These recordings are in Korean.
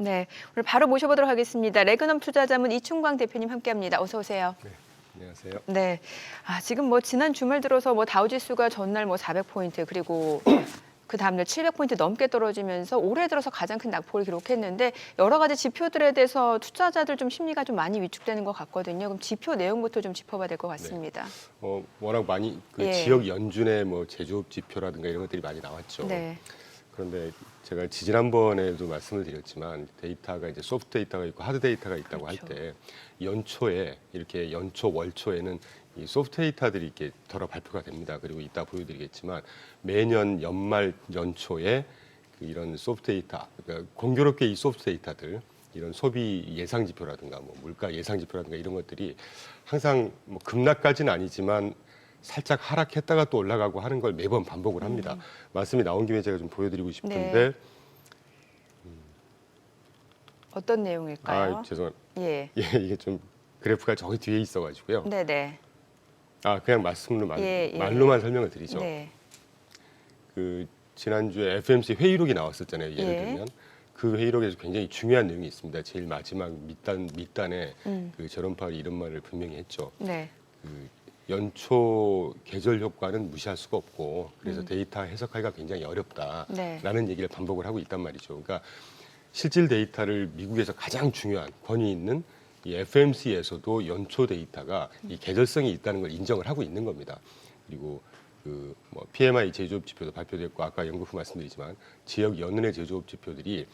네, 오늘 바로 모셔보도록 하겠습니다. 레그넘 투자자문 이충광 대표님 함께합니다. 어서 오세요. 네, 안녕하세요. 네, 지금 뭐 지난 주말 들어서 뭐 다우지수가 전날 뭐 400포인트 그리고 그 다음날 700포인트 넘게 떨어지면서 올해 들어서 가장 큰 낙폭을 기록했는데 여러 가지 지표들에 대해서 투자자들 좀 심리가 좀 많이 위축되는 것 같거든요. 그럼 지표 내용부터 좀 짚어봐야 될 것 같습니다. 워낙 많이 예. 지역 연준의 뭐 제조업 지표라든가 이런 것들이 많이 나왔죠. 네, 그런데 제가 지난번에도 말씀을 드렸지만 데이터가 이제 소프트 데이터가 있고 하드 데이터가 있다고 그렇죠. 할 때 연초에 이렇게 연초 월초에는 이 소프트 데이터들이 이렇게 덜어 발표가 됩니다. 그리고 이따 보여드리겠지만 매년 연말 연초에 이런 소프트 데이터, 그러니까 공교롭게 이 소프트 데이터들 이런 소비 예상 지표라든가 뭐 물가 예상 지표라든가 이런 것들이 항상 뭐 급락까지는 아니지만 살짝 하락했다가 또 올라가고 하는 걸 매번 반복을 합니다. 말씀이 나온 김에 제가 좀 보여드리고 싶은데 네. 어떤 내용일까요? 죄송합니다. 예, 예, 이게 좀 그래프가 저기 뒤에 있어가지고요. 네, 네, 그냥 예. 말로만 설명을 드리죠. 네, 그 지난주에 FMC 회의록이 나왔었잖아요. 예를 예. 들면 그 회의록에서 굉장히 중요한 내용이 있습니다. 제일 마지막 밑단에 그 제롬 파월이 이런 말을 분명히 했죠. 네, 그 연초 계절 효과는 무시할 수가 없고 그래서 데이터 해석하기가 굉장히 어렵다라는 네. 얘기를 반복을 하고 있단 말이죠. 그러니까 실질 데이터를 미국에서 가장 중요한 권위 있는 이 FMC에서도 연초 데이터가 이 계절성이 있다는 걸 인정을 하고 있는 겁니다. 그리고 그 뭐 PMI 제조업 지표도 발표됐고 아까 연구부 말씀드리지만 지역 연은의 제조업 지표들이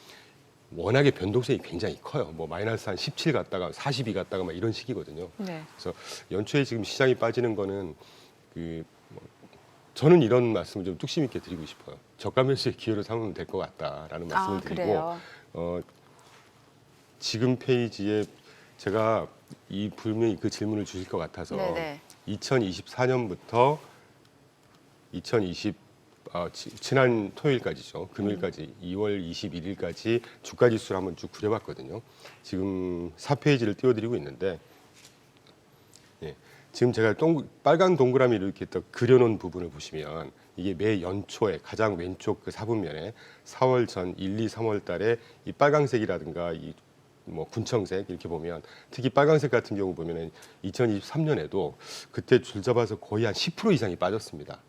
워낙에 변동성이 굉장히 커요. 뭐 마이너스 한 17 갔다가 42 갔다가 막 이런 식이거든요. 네. 그래서 연초에 지금 시장이 빠지는 거는 저는 이런 말씀을 좀 뚝심 있게 드리고 싶어요. 저가 매수의 기회로 삼으면 될 것 같다라는 말씀을 드리고 그래요. 지금 페이지에 제가 이 분명히 그 질문을 주실 것 같아서 네네. 2024년부터 지난 토요일까지죠. 금요일까지 2월 21일까지 주가 지수를 한번 쭉 그려봤거든요. 지금 4페이지를 띄워드리고 있는데 지금 제가 빨간 동그라미 이렇게 또 그려놓은 부분을 보시면 이게 매 연초에 가장 왼쪽 그 4분면에 4월 전 1, 2, 3월 달에 이 빨강색이라든가 이 뭐 군청색 이렇게 보면 특히 빨강색 같은 경우 보면은 2023년에도 그때 줄 잡아서 거의 한 10% 이상이 빠졌습니다.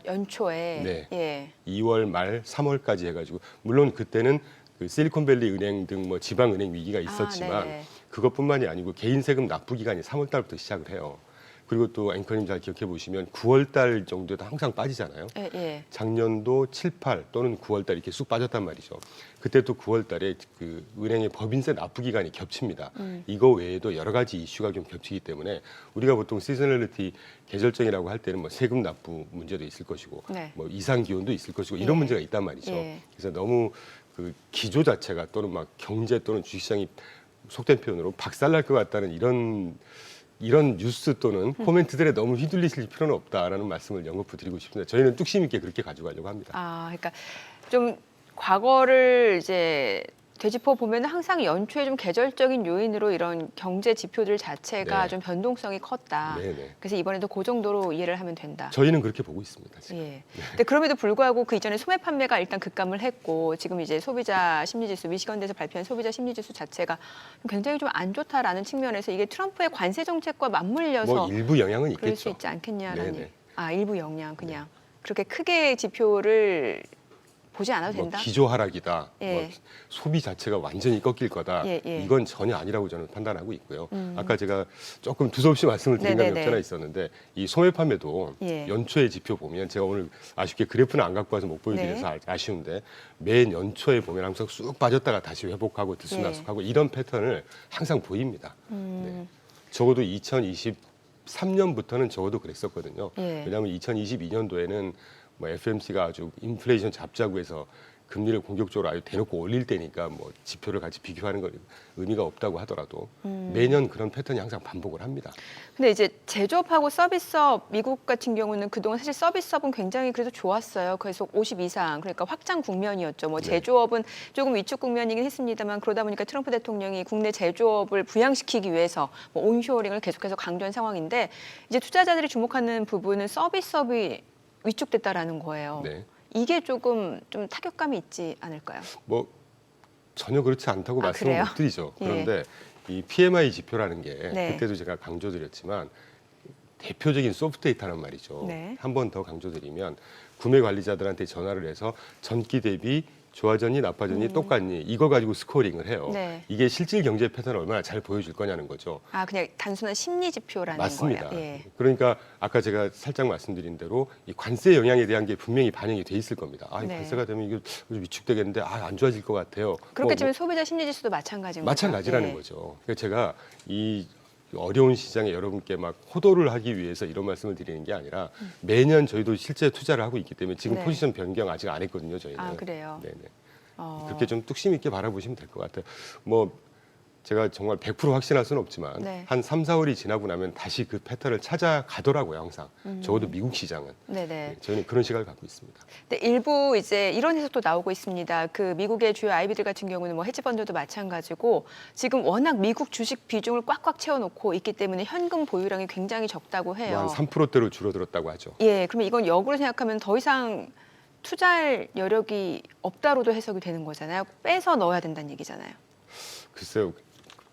연초에. 네. 예. 2월 말 3월까지 해가지고 물론 그때는 그 실리콘밸리 은행 등 뭐 지방은행 위기가 있었지만 네네. 그것뿐만이 아니고 개인 세금 납부 기간이 3월 달부터 시작을 해요. 그리고 또 앵커님 잘 기억해 보시면 9월 달 정도에도 항상 빠지잖아요. 예, 예. 작년도 7, 8 또는 9월 달 이렇게 쑥 빠졌단 말이죠. 그때 또 9월 달에 그 은행의 법인세 납부 기간이 겹칩니다. 이거 외에도 여러 가지 이슈가 좀 겹치기 때문에 우리가 보통 시즈널리티 계절적이라고 할 때는 뭐 세금 납부 문제도 있을 것이고 네. 뭐 이상 기온도 있을 것이고 이런 예. 문제가 있단 말이죠. 예. 그래서 너무 그 기조 자체가 또는 막 경제 또는 주식시장이 속된 표현으로 박살날 것 같다는 이런 뉴스 또는 코멘트들에 너무 휘둘리실 필요는 없다라는 말씀을 연거푸 드리고 싶습니다. 저희는 뚝심 있게 그렇게 가져가려고 합니다. 그러니까 좀 과거를 이제 되짚어 보면 항상 연초에 좀 계절적인 요인으로 이런 경제 지표들 자체가 네. 좀 변동성이 컸다. 네네. 그래서 이번에도 그 정도로 이해를 하면 된다. 저희는 그렇게 보고 있습니다. 지금. 예. 근데 그럼에도 불구하고 그 이전에 소매 판매가 일단 급감을 했고 지금 이제 소비자 심리지수 미시건대에서 발표한 소비자 심리지수 자체가 굉장히 좀 안 좋다라는 측면에서 이게 트럼프의 관세 정책과 맞물려서 뭐 일부 영향은 그럴 수 있겠죠. 있지 않겠냐라는. 네네. 일부 영향 그냥 그렇게 크게 지표를 보지 않아도 뭐 된다. 기조 하락이다. 예. 뭐 소비 자체가 완전히 꺾일 거다. 예, 예. 이건 전혀 아니라고 저는 판단하고 있고요. 아까 제가 조금 두서없이 말씀을 드린 감이 네네네. 없잖아 있었는데 이 소매 판매도 예. 연초의 지표 보면 제가 오늘 아쉽게 그래프는 안 갖고 와서 못 보여드려서 네. 아쉬운데 매 연초에 보면 항상 쑥 빠졌다가 다시 회복하고 들쑥날쑥하고 이런 패턴을 항상 보입니다. 네. 적어도 2023년부터는 적어도 그랬었거든요. 예. 왜냐하면 2022년도에는 뭐 FMC가 아주 인플레이션 잡자고 해서 금리를 공격적으로 아주 대놓고 올릴 때니까 뭐 지표를 같이 비교하는 건 의미가 없다고 하더라도 매년 그런 패턴이 항상 반복을 합니다. 근데 이제 제조업하고 서비스업 미국 같은 경우는 그동안 사실 서비스업은 굉장히 그래도 좋았어요. 계속 50 이상 그러니까 확장 국면이었죠. 뭐 네. 제조업은 조금 위축 국면이긴 했습니다만 그러다 보니까 트럼프 대통령이 국내 제조업을 부양시키기 위해서 뭐 온쇼어링을 계속해서 강조한 상황인데 이제 투자자들이 주목하는 부분은 서비스업이 위축됐다라는 거예요. 네. 이게 조금 좀 타격감이 있지 않을까요? 뭐 전혀 그렇지 않다고 말씀을 그래요? 못 드리죠. 예. 그런데 이 PMI 지표라는 게 네. 그때도 제가 강조드렸지만 대표적인 소프트 데이터란 말이죠. 네. 한 번 더 강조드리면 구매 관리자들한테 전화를 해서 전기 대비 좋아졌니 나빠졌니 똑같니 이거 가지고 스코어링을 해요. 네. 이게 실질 경제 패턴을 얼마나 잘 보여줄 거냐는 거죠. 그냥 단순한 심리 지표라는 맞습니다. 거예요. 예. 그러니까 아까 제가 살짝 말씀드린 대로 이 관세 영향에 대한 게 분명히 반영이 돼 있을 겁니다. 이 네. 관세가 되면 이게 위축되겠는데 안 좋아질 것 같아요. 그렇겠지만 소비자 심리 지수도 마찬가지인 거죠. 마찬가지라는 예. 거죠. 그러니까 제가 이 어려운 시장에 여러분께 막 호도를 하기 위해서 이런 말씀을 드리는 게 아니라 매년 저희도 실제 투자를 하고 있기 때문에 지금 네. 포지션 변경 아직 안 했거든요, 저희는. 그래요. 네네. 어. 그렇게 좀 뚝심 있게 바라보시면 될 것 같아요. 뭐 제가 정말 100% 확신할 수는 없지만 네. 한 3, 4월이 지나고 나면 다시 그 패턴을 찾아가더라고요, 항상. 적어도 미국 시장은. 네네. 네, 저희는 그런 시각을 갖고 있습니다. 근데 일부 이제 이런 해석도 나오고 있습니다. 그 미국의 주요 IB들 같은 경우는 뭐 헤지펀드도 마찬가지고 지금 워낙 미국 주식 비중을 꽉꽉 채워놓고 있기 때문에 현금 보유량이 굉장히 적다고 해요. 뭐 한 3%대로 줄어들었다고 하죠. 예, 그러면 이건 역으로 생각하면 더 이상 투자할 여력이 없다로도 해석이 되는 거잖아요. 빼서 넣어야 된다는 얘기잖아요. 글쎄요.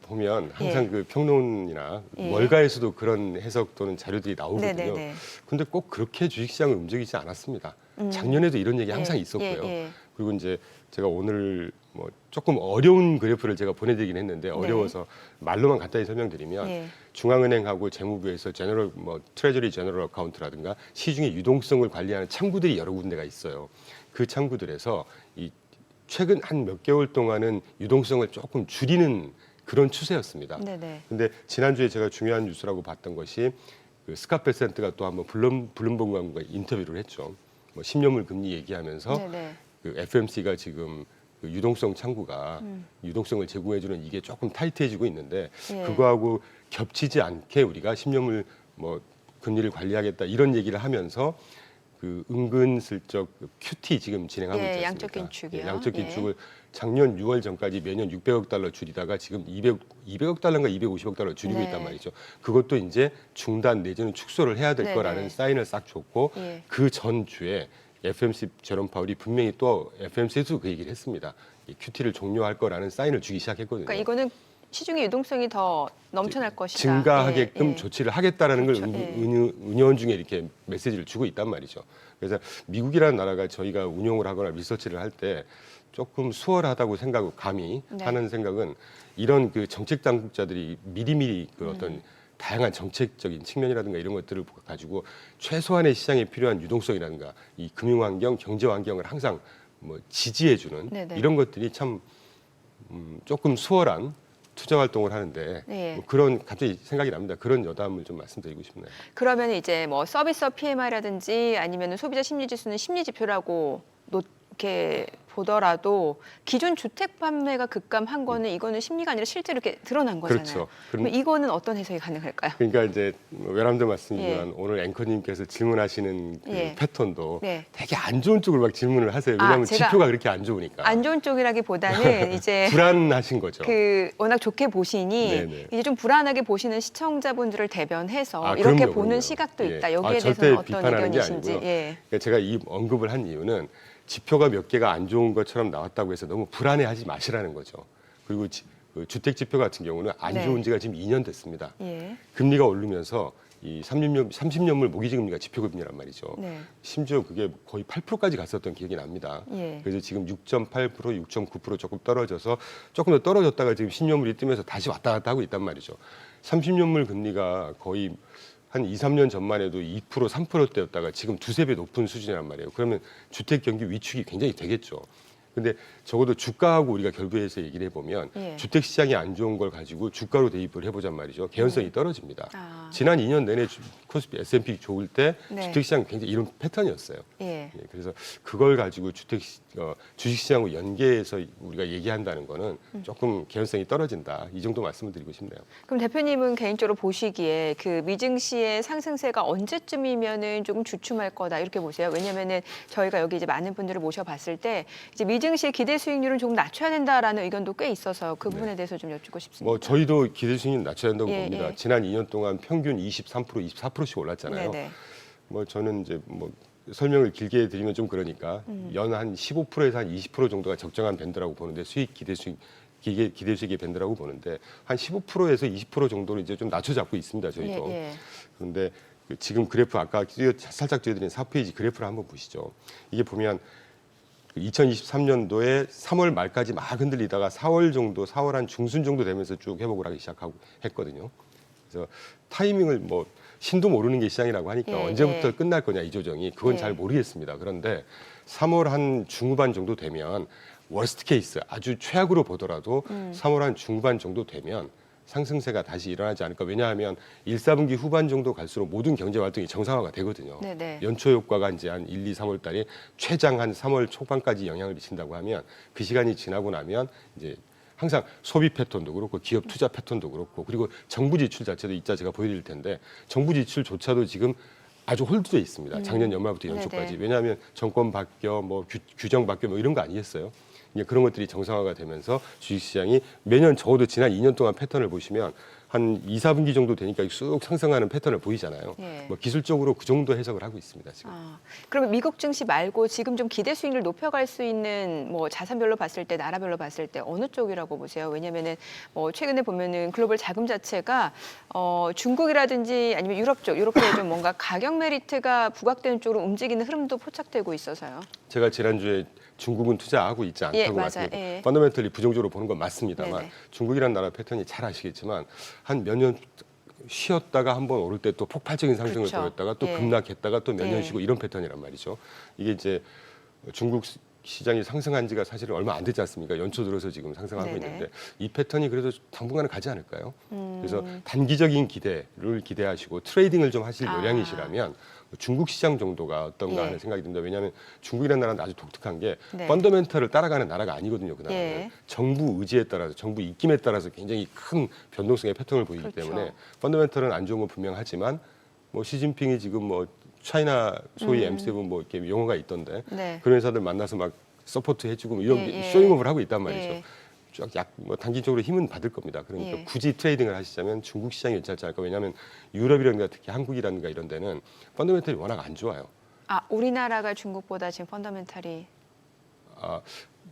보면 항상 예. 그 평론이나 예. 월가에서도 그런 해석 또는 자료들이 나오거든요. 네네네. 근데 꼭 그렇게 주식시장을 움직이지 않았습니다. 작년에도 이런 얘기 항상 예, 있었고요. 예. 그리고 이제 제가 오늘 뭐 조금 어려운 그래프를 제가 보내드리긴 했는데 어려워서 말로만 간단히 설명드리면 예. 중앙은행하고 재무부에서 제너럴 트레저리 제너럴 어카운트라든가 시중의 유동성을 관리하는 창구들이 여러 군데가 있어요. 그 창구들에서 이 최근 한 몇 개월 동안은 유동성을 조금 줄이는 그런 추세였습니다. 네네. 근데 지난주에 제가 중요한 뉴스라고 봤던 것이 그 스캇 베센트가 또 한번 블룸버그 광고가 인터뷰를 했죠. 뭐 10년물 금리 얘기하면서 네네. 그 FMC가 지금 그 유동성 창구가 유동성을 제공해주는 이게 조금 타이트해지고 있는데 예. 그거하고 겹치지 않게 우리가 10년물 뭐 금리를 관리하겠다 이런 얘기를 하면서 그 은근슬쩍 QT 지금 진행하고 예, 있지 않습니까? 양적 긴축이요. 양적 예. 긴축을 작년 6월 전까지 매년 600억 달러 줄이다가 지금 200억 달러인가 250억 달러 줄이고 네. 있단 말이죠. 그것도 이제 중단 내지는 축소를 해야 될 네네. 거라는 사인을 싹 줬고 예. 그 전주에 FMC 제롬 파월이 분명히 또 FMC에서 그 얘기를 했습니다. 이 QT를 종료할 거라는 사인을 주기 시작했거든요. 그러니까 이거는 시중의 유동성이 더 넘쳐날 것이다. 증가하게끔 예, 예. 조치를 하겠다라는 그렇죠. 걸 예. 은연 중에 이렇게 메시지를 주고 있단 말이죠. 그래서 미국이라는 나라가 저희가 운용을 하거나 리서치를 할 때 조금 수월하다고 생각하고 감히 네. 하는 생각은 이런 그 정책 당국자들이 미리미리 그 어떤 다양한 정책적인 측면이라든가 이런 것들을 가지고 최소한의 시장에 필요한 유동성이라든가 이 금융 환경, 경제 환경을 항상 뭐 지지해주는 네네. 이런 것들이 참 조금 수월한 투자 활동을 하는데 네. 뭐 그런 갑자기 생각이 납니다. 그런 여담을 좀 말씀드리고 싶네요. 그러면 이제 뭐 서비스 PMI라든지 아니면 소비자 심리 지수는 심리 지표라고 이렇게 보더라도 기존 주택 판매가 급감한 거는 이거는 심리가 아니라 실제로 이렇게 드러난 거잖아요. 그렇죠. 그럼 이거는 어떤 해석이 가능할까요? 그러니까 이제 외람돼 말씀이지만 오늘 앵커님께서 질문하시는 그 예. 패턴도 네. 되게 안 좋은 쪽으로 막 질문을 하세요. 왜냐하면 제가 지표가 그렇게 안 좋으니까. 안 좋은 쪽이라기보다는 이제 불안하신 거죠. 그 워낙 좋게 보시니 네네. 이제 좀 불안하게 보시는 시청자분들을 대변해서 아, 이렇게 그럼요, 보는 그럼요. 시각도 예. 있다. 여기에 절대 대해서는 어떤 비판하는 게 의견이신지. 아니고요. 예. 그러니까 제가 이 언급을 한 이유는 지표가 몇 개가 안 좋은 것처럼 나왔다고 해서 너무 불안해하지 마시라는 거죠. 그리고 그 주택 지표 같은 경우는 안 네. 좋은 지가 지금 2년 됐습니다. 예. 금리가 오르면서 이 30년물 모기지금리가 지표금리란 말이죠. 네. 심지어 그게 거의 8%까지 갔었던 기억이 납니다. 예. 그래서 지금 6.8%, 6.9% 조금 떨어져서 조금 더 떨어졌다가 지금 10년물이 뜨면서 다시 왔다 갔다 하고 있단 말이죠. 30년물 금리가 거의 한 2, 3년 전만 해도 2%, 3%대였다가 지금 두세 배 높은 수준이란 말이에요. 그러면 주택 경기 위축이 굉장히 되겠죠. 근데 적어도 주가하고 우리가 결부해서 얘기를 해보면 예. 주택 시장이 안 좋은 걸 가지고 주가로 대입을 해보잔 말이죠. 개연성이 떨어집니다. 아. 지난 2년 내내 코스피 S&P 좋을 때 네. 주택 시장 굉장히 이런 패턴이었어요. 예. 예, 그래서 그걸 가지고 주식시장과 연계해서 우리가 얘기한다는 거는 조금 개연성이 떨어진다. 이 정도 말씀을 드리고 싶네요. 그럼 대표님은 개인적으로 보시기에 그 미증시의 상승세가 언제쯤이면은 조금 주춤할 거다 이렇게 보세요. 왜냐면은 저희가 여기 이제 많은 분들을 모셔봤을 때 이제 미증시의 기대 수익률은 조금 낮춰야 된다라는 의견도 꽤 있어서 그 부분에 대해서 좀 여쭙고 싶습니다. 뭐 저희도 기대 수익률 낮춰야 된다고 예, 봅니다. 예. 지난 2년 동안 평균 23%, 24%씩 올랐잖아요. 네네. 뭐 저는 이제 뭐 설명을 길게 드리면 좀 그러니까 연 한 15%에서 한 20% 정도가 적정한 밴드라고 보는데 수익 기대 수익의 밴드라고 보는데 한 15%에서 20% 정도는 이제 좀 낮춰 잡고 있습니다. 저희도. 예. 그런데 지금 그래프 아까 살짝 띄워드린 4페이지 그래프를 한번 보시죠. 이게 보면 2023년도에 3월 말까지 막 흔들리다가 4월 한 중순 정도 되면서 쭉 회복을 하기 시작하고 했거든요. 그래서 타이밍을 뭐 신도 모르는 게 시장이라고 하니까 예, 언제부터 예. 끝날 거냐 이 조정이 그건 예. 잘 모르겠습니다. 그런데 3월 한 중후반 정도 되면 워스트 케이스 아주 최악으로 보더라도 3월 한 중후반 정도 되면 상승세가 다시 일어나지 않을까. 왜냐하면 1, 4분기 후반 정도 갈수록 모든 경제 활동이 정상화가 되거든요. 네네. 연초 효과가 이제 한 1, 2, 3월 달에 최장 한 3월 초반까지 영향을 미친다고 하면 그 시간이 지나고 나면 이제 항상 소비 패턴도 그렇고 기업 투자 패턴도 그렇고 그리고 정부 지출 자체도 이따 제가 보여드릴 텐데 정부 지출조차도 지금 아주 홀드돼 있습니다. 작년 연말부터 연초까지. 네네. 왜냐하면 정권 바뀌어 뭐 규정 바뀌어 뭐 이런 거 아니겠어요? 이제 그런 것들이 정상화가 되면서 주식시장이 매년 적어도 지난 2년 동안 패턴을 보시면 한 2, 4분기 정도 되니까 쑥 상승하는 패턴을 보이잖아요. 예. 뭐 기술적으로 그 정도 해석을 하고 있습니다. 지금. 그러면 미국 증시 말고 지금 좀 기대 수익률 높여갈 수 있는 뭐 자산별로 봤을 때 나라별로 봤을 때 어느 쪽이라고 보세요? 왜냐면은 뭐 최근에 보면은 글로벌 자금 자체가 중국이라든지 아니면 유럽 쪽 이렇게 좀 뭔가 가격 메리트가 부각되는 쪽으로 움직이는 흐름도 포착되고 있어서요. 제가 지난주에 중국은 투자하고 있지 않다고 예, 맞아요. 말씀드렸고 예. 펀더멘털리 부정적으로 보는 건 맞습니다만 네네. 중국이라는 나라 패턴이 잘 아시겠지만 한 몇 년 쉬었다가 한번 오를 때 또 폭발적인 상승을 그렇죠. 보였다가 또 예. 급락했다가 또 몇 년 예. 쉬고 이런 패턴이란 말이죠. 이게 이제 중국 시장이 상승한 지가 사실은 얼마 안 됐지 않습니까? 연초 들어서 지금 상승하고 네네. 있는데 이 패턴이 그래도 당분간은 가지 않을까요? 그래서 단기적인 기대를 기대하시고 트레이딩을 좀 하실 요량이시라면 중국 시장 정도가 어떤가 예. 하는 생각이 듭니다. 왜냐하면 중국이라는 나라는 아주 독특한 게 네. 펀더멘털을 따라가는 나라가 아니거든요. 그 나라는 예. 정부 의지에 따라서 정부 입김에 따라서 굉장히 큰 변동성의 패턴을 보이기 그렇죠. 때문에 펀더멘털은 안 좋은 건 분명하지만 뭐 시진핑이 지금 뭐 차이나 소위 M7 뭐 이렇게 용어가 있던데 네. 그런 회사들 만나서 막 서포트 해주고 뭐 이런 예, 예. 쇼잉업을 하고 있단 말이죠. 예. 뭐 단기적으로 힘은 받을 겁니다. 그러니까 예. 굳이 트레이딩을 하시자면 중국 시장이 괜찮지 않을까. 왜냐하면 유럽이라든가 특히 한국이라든가 이런 데는 펀더멘털이 워낙 안 좋아요. 우리나라가 중국보다 지금 펀더멘탈이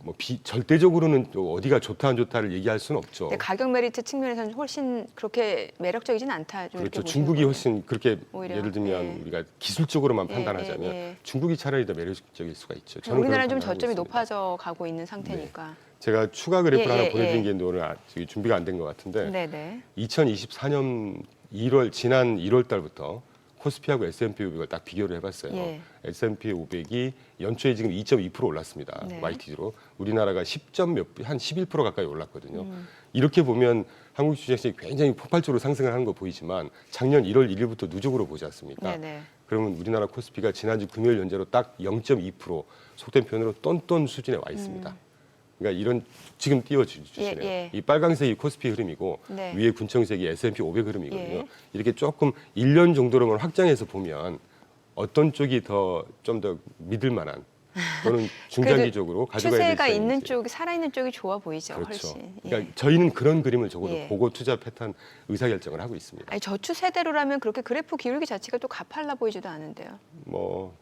뭐 절대적으로는 또 어디가 좋다 안 좋다를 얘기할 수는 없죠. 근데 가격 메리트 측면에서는 훨씬 그렇게 매력적이진 않다. 좀 이렇게 그렇죠. 보시는 중국이 거예요. 훨씬 그렇게 오히려, 예를 들면 예. 우리가 기술적으로만 예, 판단하자면 예. 중국이 차라리 더 매력적일 수가 있죠. 저는 우리나라는 좀 그런 판단을 저점이 하고 있습니다. 높아져 가고 있는 상태니까. 제가 추가 그래프를 예, 하나 예, 보내드린 예. 게 있는데 오늘 아직 준비가 안 된 것 같은데 네네. 2024년 지난 1월 달부터 코스피하고 S&P 500을 딱 비교를 해봤어요. 예. S&P 500이 연초에 지금 2.2% 올랐습니다. 네. YTD로. 우리나라가 10한 11% 가까이 올랐거든요. 이렇게 보면 한국 주식시장이 굉장히 폭발적으로 상승을 하는 거 보이지만 작년 1월 1일부터 누적으로 보지 않습니까? 네네. 그러면 우리나라 코스피가 지난주 금요일 연재로 딱 0.2% 속된 표현으로 똔똔 수준에 와 있습니다. 그러니까 이런 지금 띄워주시네요. 예, 예. 이 빨간색이 코스피 흐름이고 네. 위에 군청색이 S&P 500 흐름이거든요. 예. 이렇게 조금 1년 정도로만 확장해서 보면 어떤 쪽이 좀 더 믿을 만한 또는 중장기적으로 가져가야 될 추세가 있는 시장인지. 쪽이 살아있는 쪽이 좋아 보이죠. 그렇죠. 훨씬. 예. 그러니까 저희는 그런 그림을 적어도 예. 보고 투자 패턴 의사결정을 하고 있습니다. 아니, 저 추세대로라면 그렇게 그래프 기울기 자체가 또 가팔라 보이지도 않은데요. 뭐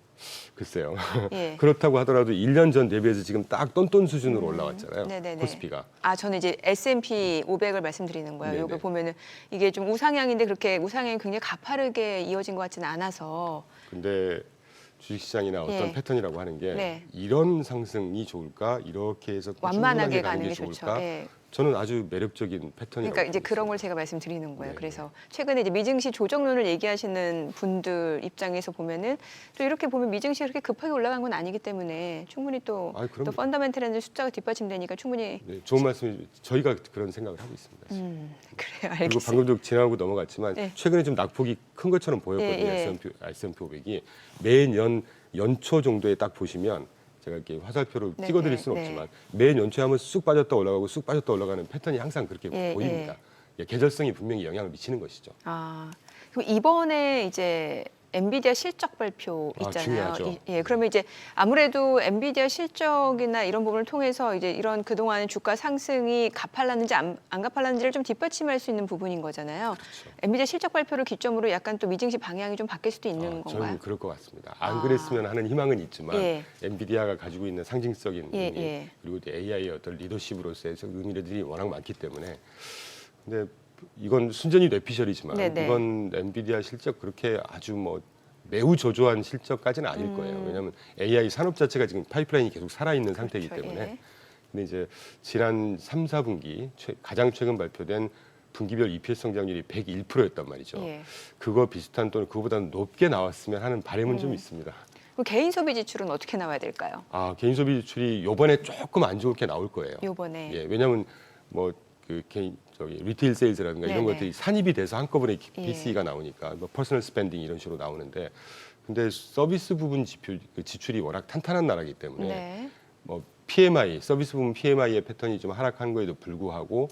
글쎄요. 예. 그렇다고 하더라도 1년 전 대비해서 지금 딱 똔똔 수준으로 올라왔잖아요. 네네네. 코스피가. 저는 이제 S&P 500을 말씀드리는 거예요. 네네. 요거 보면은 이게 좀 우상향인데 그렇게 우상향이 굉장히 가파르게 이어진 것 같지는 않아서. 근데 주식시장이나 어떤 예. 패턴이라고 하는 게 네. 이런 상승이 좋을까? 이렇게 해서 완만하게 꾸준하게 가는 게 좋죠. 좋을까? 예. 저는 아주 매력적인 패턴이라고 그러니까 이제 보고 그런 있습니다. 걸 제가 말씀드리는 거예요. 네, 그래서 최근에 이제 미증시 조정론을 얘기하시는 분들 입장에서 보면은 또 이렇게 보면 미증시 그렇게 급하게 올라간 건 아니기 때문에 충분히 또 그럼요. 펀더멘털에는 숫자가 뒷받침되니까 충분히 네, 좋은 말씀이 저희가 그런 생각을 하고 있습니다. 지금. 그래요. 그리고 알겠습니다. 방금도 지나가고 넘어갔지만 네. 최근에 좀 낙폭이 큰 것처럼 보였거든요. 예, 예. S&P 500이 매년 연초 정도에 딱 보시면 제가 이렇게 화살표로 네, 찍어드릴 네, 수는 네. 없지만 매 연초에 하면 쑥 빠졌다 올라가고 쑥 빠졌다 올라가는 패턴이 항상 그렇게 예, 보입니다. 예, 계절성이 분명히 영향을 미치는 것이죠. 그럼 이번에 이제 엔비디아 실적 발표 아, 있잖아요. 중요하죠. 예, 그러면 이제 아무래도 엔비디아 실적이나 이런 부분을 통해서 이제 이런 그동안 주가 상승이 가팔랐는지 안 가팔랐는지를 좀 뒷받침할 수 있는 부분인 거잖아요. 그렇죠. 엔비디아 실적 발표를 기점으로 약간 또 미증시 방향이 좀 바뀔 수도 있는 건가요? 저는 그럴 것 같습니다. 안 아. 그랬으면 하는 희망은 있지만 예. 엔비디아가 가지고 있는 상징적인 예, 의미 예. 그리고 AI의 어떤 리더십으로서의 의미들이 워낙 많기 때문에 근데 이건 순전히 뇌피셜이지만 네네. 이번 엔비디아 실적 그렇게 아주 뭐 매우 저조한 실적까지는 아닐 거예요. 왜냐하면 AI 산업 자체가 지금 파이프라인이 계속 살아있는 상태이기 그렇죠. 때문에. 예. 근데 이제 지난 3, 4분기 가장 최근 발표된 분기별 EPS 성장률이 101%였단 말이죠. 예. 그거 비슷한 또는 그거보다 높게 나왔으면 하는 바람은 좀 있습니다. 그럼 개인 소비 지출은 어떻게 나와야 될까요? 개인 소비 지출이 이번에 조금 안 좋게 나올 거예요. 요번에. 예, 왜냐하면 뭐 그 개인 리테일 세일즈라든가 이런 네네. 것들이 산입이 돼서 한꺼번에 예. PC가 나오니까 뭐 퍼스널 스pen딩 이런 식으로 나오는데 근데 서비스 부분 지출이 워낙 탄탄한 나라이기 때문에 네. 뭐 PMI 서비스 부분 PMI의 패턴이 좀 하락한 거에도 불구하고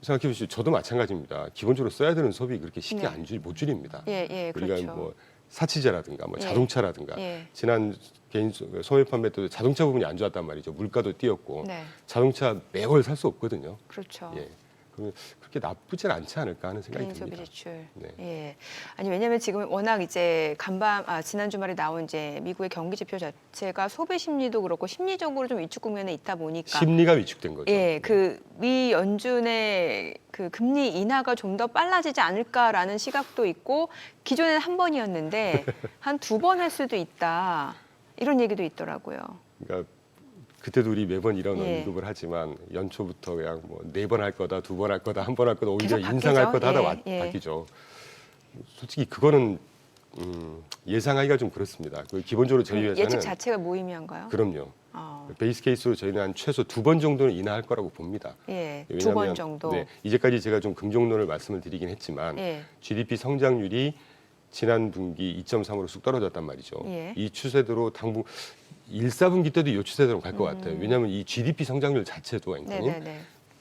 생각해 보시죠. 저도 마찬가지입니다. 기본적으로 써야 되는 소비 그렇게 쉽게 네. 못 줄입니다. 예, 예, 우리가 그렇죠. 뭐 사치제라든가 뭐 예. 자동차라든가 예. 지난 개인 소매 판매 때도 자동차 부분이 안 좋았단 말이죠. 물가도 뛰었고 네. 자동차 매월 살 수 없거든요. 그렇죠. 예. 그러면 그렇게 나쁘진 않지 않을까 하는 생각이 개인 소비 듭니다. 지출. 네. 예. 아니 왜냐면 지금 워낙 이제 지난 주말에 나온 이제 미국의 경기 지표 자체가 소비 심리도 그렇고 심리적으로 좀 위축 국면에 있다 보니까 심리가 위축된 거죠. 예, 그 미 연준의 그 금리 인하가 좀 더 빨라지지 않을까라는 시각도 있고 기존에는 한 번이었는데 한 두 번 할 수도 있다. 이런 얘기도 있더라고요. 그러니까 그때도 우리 매번 이런 예. 언급을 하지만 연초부터 그냥 뭐 4번 할 거다, 2번 할 거다, 1번 할 거다, 오히려 계속 인상할 바뀌죠. 거다 하다 예, 예. 바뀌죠. 솔직히 그거는 예상하기가 좀 그렇습니다. 기본적으로 저희 회사는 예측 자체가 무의미한가요? 그럼요. 어, 베이스 케이스로 저희는 한 최소 2번 정도는 인하할 거라고 봅니다. 예, 왜냐하면, 두 번 정도. 네, 이제까지 제가 좀 긍정론을 말씀을 드리긴 했지만 예. GDP 성장률이 지난 분기 2.3으로 쑥 떨어졌단 말이죠. 예. 이 추세대로 당분 1, 4분기 때도 이 추세대로 갈 것 같아요. 왜냐하면 이 GDP 성장률 자체도 앵커님 네네네.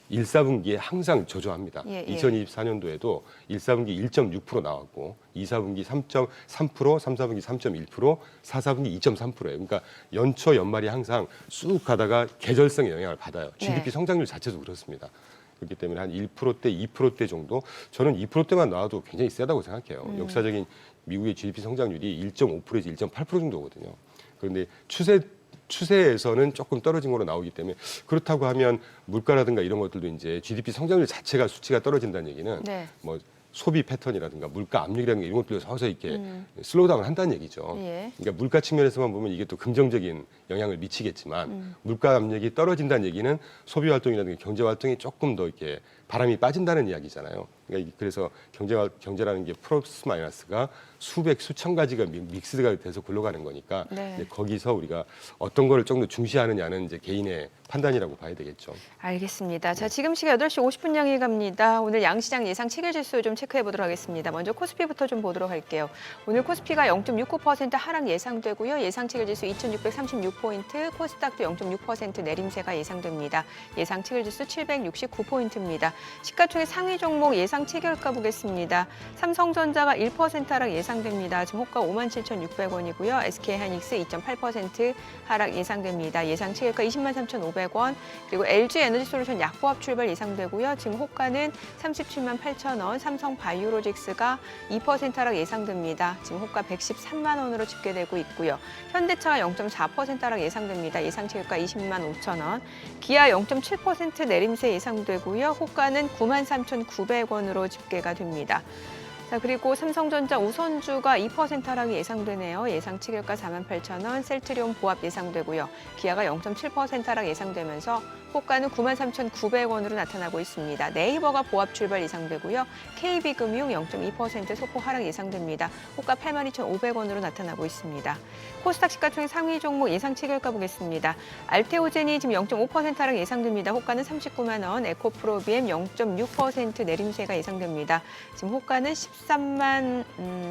1, 4분기에 항상 저조합니다. 예, 예. 2024년도에도 1, 4분기 1.6% 나왔고 2, 4분기 3.3%, 3, 4분기 3.1%, 4, 4분기 2.3%예요. 그러니까 연초 연말이 항상 쑥 가다가 계절성의 영향을 받아요. GDP 네. 성장률 자체도 그렇습니다. 그렇기 때문에 한 1%대, 2%대 정도 저는 2%대만 나와도 굉장히 세다고 생각해요. 역사적인 미국의 GDP 성장률이 1.5%에서 1.8% 정도거든요. 그런데 추세에서는 조금 떨어진 거로 나오기 때문에 그렇다고 하면 물가라든가 이런 것들도 이제 GDP 성장률 자체가 수치가 떨어진다는 얘기는 네. 뭐 소비 패턴이라든가 물가 압력이라든가 이런 것들도 서서히 이렇게 슬로우다운 한다는 얘기죠. 예. 그러니까 물가 측면에서만 보면 이게 또 긍정적인 영향을 미치겠지만 물가 압력이 떨어진다는 얘기는 소비 활동이라든가 경제 활동이 조금 더 이렇게 바람이 빠진다는 이야기잖아요. 그러니까 그래서 경제라는 게 플러스 마이너스가 수백 수천 가지가 믹스가 돼서 굴러가는 거니까 네. 이제 거기서 우리가 어떤 거를 좀 더 중시하느냐는 이제 개인의 판단이라고 봐야 되겠죠. 알겠습니다. 자, 지금 시각 8시 50분 향해 갑니다. 오늘 양시장 예상 체결지수 좀 체크해 보도록 하겠습니다. 먼저 코스피부터 좀 보도록 할게요. 오늘 코스피가 0.69% 하락 예상되고요. 예상 체결지수 2636포인트, 코스닥도 0.6% 내림세가 예상됩니다. 예상 체결지수 769포인트입니다. 시가총액 상위 종목 예상 체결가 보겠습니다. 삼성전자가 1% 하락 예상됩니다. 지금 호가 57,600원이고요. SK하이닉스 2.8% 하락 예상됩니다. 예상 체결가 203,500원. 그리고 LG에너지솔루션 약보합 출발 예상되고요. 지금 호가는 378,000원. 삼성바이오로직스가 2% 하락 예상됩니다. 지금 호가 113만 원으로 집계되고 있고요. 현대차가 0.4% 하락 예상됩니다. 예상 체결가 20만 5천 원. 기아 0.7% 내림세 예상되고요. 호가는 93,900원으로 집계가 됩니다. 자, 그리고 삼성전자 우선주가 2% 하락이 예상되네요. 예상 체결가 48,000원, 셀트리온 보합 예상되고요. 기아가 0.7% 하락 예상되면서 호가는 93,900원으로 나타나고 있습니다. 네이버가 보합 출발 예상되고요. KB금융 0.2% 소폭 하락 예상됩니다. 호가 82,500원으로 나타나고 있습니다. 코스닥 시가총액 상위 종목 예상 체결가 보겠습니다. 알테오젠이 지금 0.5% 하락 예상됩니다. 호가는 39만 원, 에코프로비엠 0.6% 내림세가 예상됩니다. 지금 호가는 13만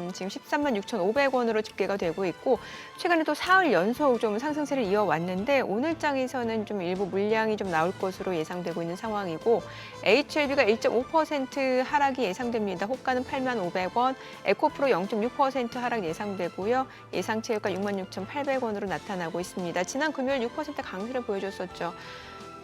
6,500원으로 집계가 되고 있고 최근에 또 사흘 연속 좀 상승세를 이어왔는데 오늘 장에서는 좀 일부 물량이 좀 나올 것으로 예상되고 있는 상황이고 HLB가 1.5% 하락이 예상됩니다. 호가는 8,500원, 에코프로 0.6% 하락 예상되고요. 예상 체유가 66,800원으로 나타나고 있습니다. 지난 금요일 6% 강세를 보여줬었죠.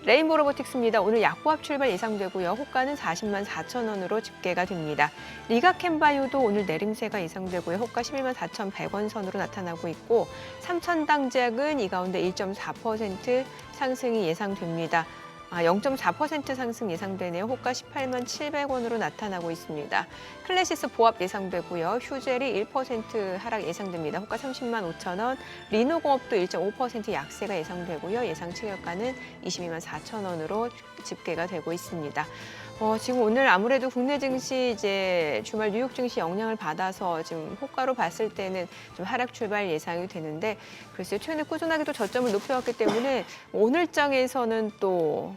레인보우 로보틱스입니다. 오늘 약보합 출발 예상되고요. 호가는 404,000원으로 집계가 됩니다. 리가캠바이오도 오늘 내림세가 예상되고요. 호가 114,100원 선으로 나타나고 있고 삼천당작은 이 가운데 1.4% 상승이 예상됩니다. 0.4% 상승 예상되네요. 호가 187,700원으로 나타나고 있습니다. 클래시스 보합 예상되고요. 휴젤이 1% 하락 예상됩니다. 호가 305,000원. 리노공업도 1.5% 약세가 예상되고요. 예상 체결가는 224,000원으로 집계가 되고 있습니다. 지금 오늘 아무래도 국내 증시 이제 주말 뉴욕 증시 영향을 받아서 지금 호가로 봤을 때는 좀 하락 출발 예상이 되는데 글쎄요 최근에 꾸준하게 또 저점을 높여왔기 때문에 오늘장에서는 또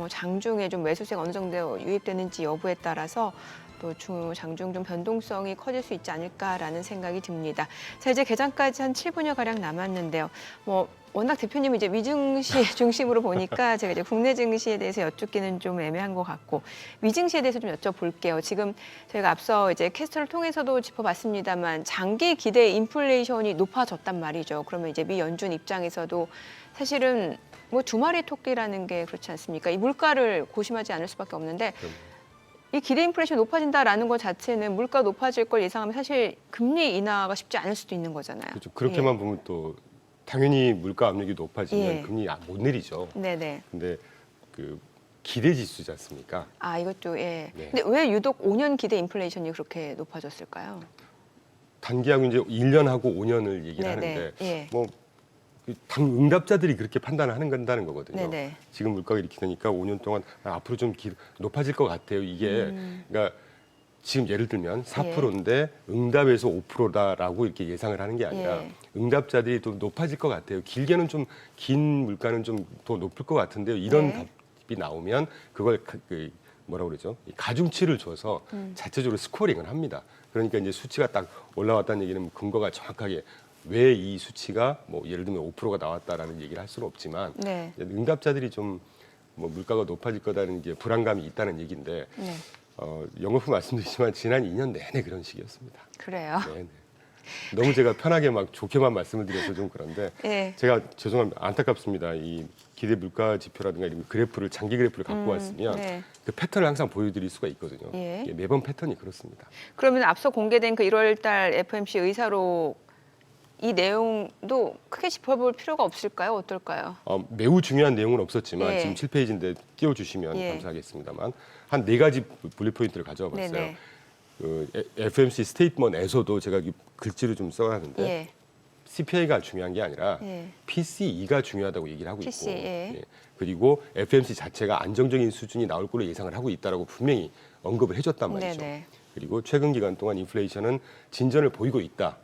장중에 좀 매수세가 어느 정도 유입되는지 여부에 따라서 또 장중 좀 변동성이 커질 수 있지 않을까라는 생각이 듭니다. 자 이제 개장까지 한 7분여 가량 남았는데요. 워낙 대표님이 이제 미증시 중심으로 보니까 제가 이제 국내 증시에 대해서 여쭙기는 좀 애매한 것 같고 미증시에 대해서 좀 여쭤볼게요. 지금 저희가 앞서 이제 캐스터를 통해서도 짚어봤습니다만 장기 기대 인플레이션이 높아졌단 말이죠. 그러면 이제 미 연준 입장에서도 사실은 두 마리 토끼라는 게 그렇지 않습니까? 이 물가를 고심하지 않을 수밖에 없는데 이 기대 인플레이션이 높아진다라는 것 자체는 물가 높아질 걸 예상하면 사실 금리 인하가 쉽지 않을 수도 있는 거잖아요. 그렇죠. 그렇게만 보면 또 당연히 물가 압력이 높아지면 금리 못 내리죠. 네네. 근데 그 기대 지수지 않습니까? 이것도 예. 네. 근데 왜 유독 5년 기대 인플레이션이 그렇게 높아졌을까요? 단기하고 이제 1년하고 5년을 얘기를 하는데 응답자들이 그렇게 판단을 한다는 거거든요. 네네. 지금 물가가 이렇게 되니까 5년 동안 앞으로 좀 높아질 것 같아요. 이게 그러니까 지금 예를 들면 4%인데 응답에서 5%다라고 이렇게 예상을 하는 게 아니라 응답자들이 좀 높아질 것 같아요. 길게는 좀 긴 물가는 좀 더 높을 것 같은데요. 이런 답이 나오면 그걸 뭐라고 그러죠? 가중치를 줘서 자체적으로 스코어링을 합니다. 그러니까 이제 수치가 딱 올라왔다는 얘기는 근거가 정확하게 왜 이 수치가 예를 들면 5%가 나왔다라는 얘기를 할 수는 없지만 응답자들이 좀 물가가 높아질 거다는 이제 불안감이 있다는 얘기인데 영어로 말씀드리지만 지난 2년 내내 그런 식이었습니다. 그래요? 네네. 너무 제가 편하게 막 좋게만 말씀을 드려서 좀 그런데 제가 죄송합니다. 안타깝습니다. 이 기대 물가 지표라든가 이런 그래프를 장기 그래프를 갖고 왔으면 그 패턴을 항상 보여드릴 수가 있거든요. 매번 패턴이 그렇습니다. 그러면 앞서 공개된 그 1월달 FOMC 의사록 이 내용도 크게 짚어볼 필요가 없을까요? 어떨까요? 매우 중요한 내용은 없었지만 지금 7페이지인데 띄워주시면 감사하겠습니다만 한 4가지 분리 포인트를 가져와 봤어요. 그 FOMC 스테이트먼트에서도 제가 글씨를 좀 써놨는데 CPI가 중요한 게 아니라 PCE가 중요하다고 얘기를 하고 있고 그리고 FOMC 자체가 안정적인 수준이 나올 걸로 예상을 하고 있다라고 분명히 언급을 해줬단 말이죠. 그리고 최근 기간 동안 인플레이션은 진전을 보이고 있다.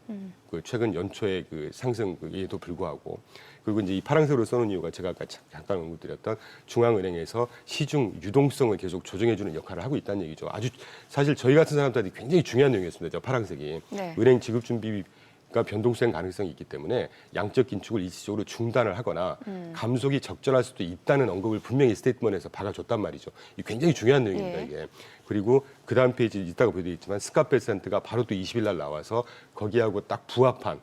그 최근 연초의 그 상승에도 불구하고 그리고 이제 이 파란색으로 써놓은 이유가 제가 아까 잠깐 언급드렸던 중앙은행에서 시중 유동성을 계속 조정해주는 역할을 하고 있다는 얘기죠. 아주 사실 저희 같은 사람들한테 굉장히 중요한 내용이었습니다. 저 파란색이 은행 지급 준비가 변동성 가능성이 있기 때문에 양적 긴축을 일시적으로 중단을 하거나 감속이 적절할 수도 있다는 언급을 분명히 스테이트먼트에서 박아줬단 말이죠. 이 굉장히 중요한 내용입니다. 이게. 그리고 그 다음 페이지 이따가 보여드리겠지만 스캇 베센트가 바로 또 20일 날 나와서 거기하고 딱 부합한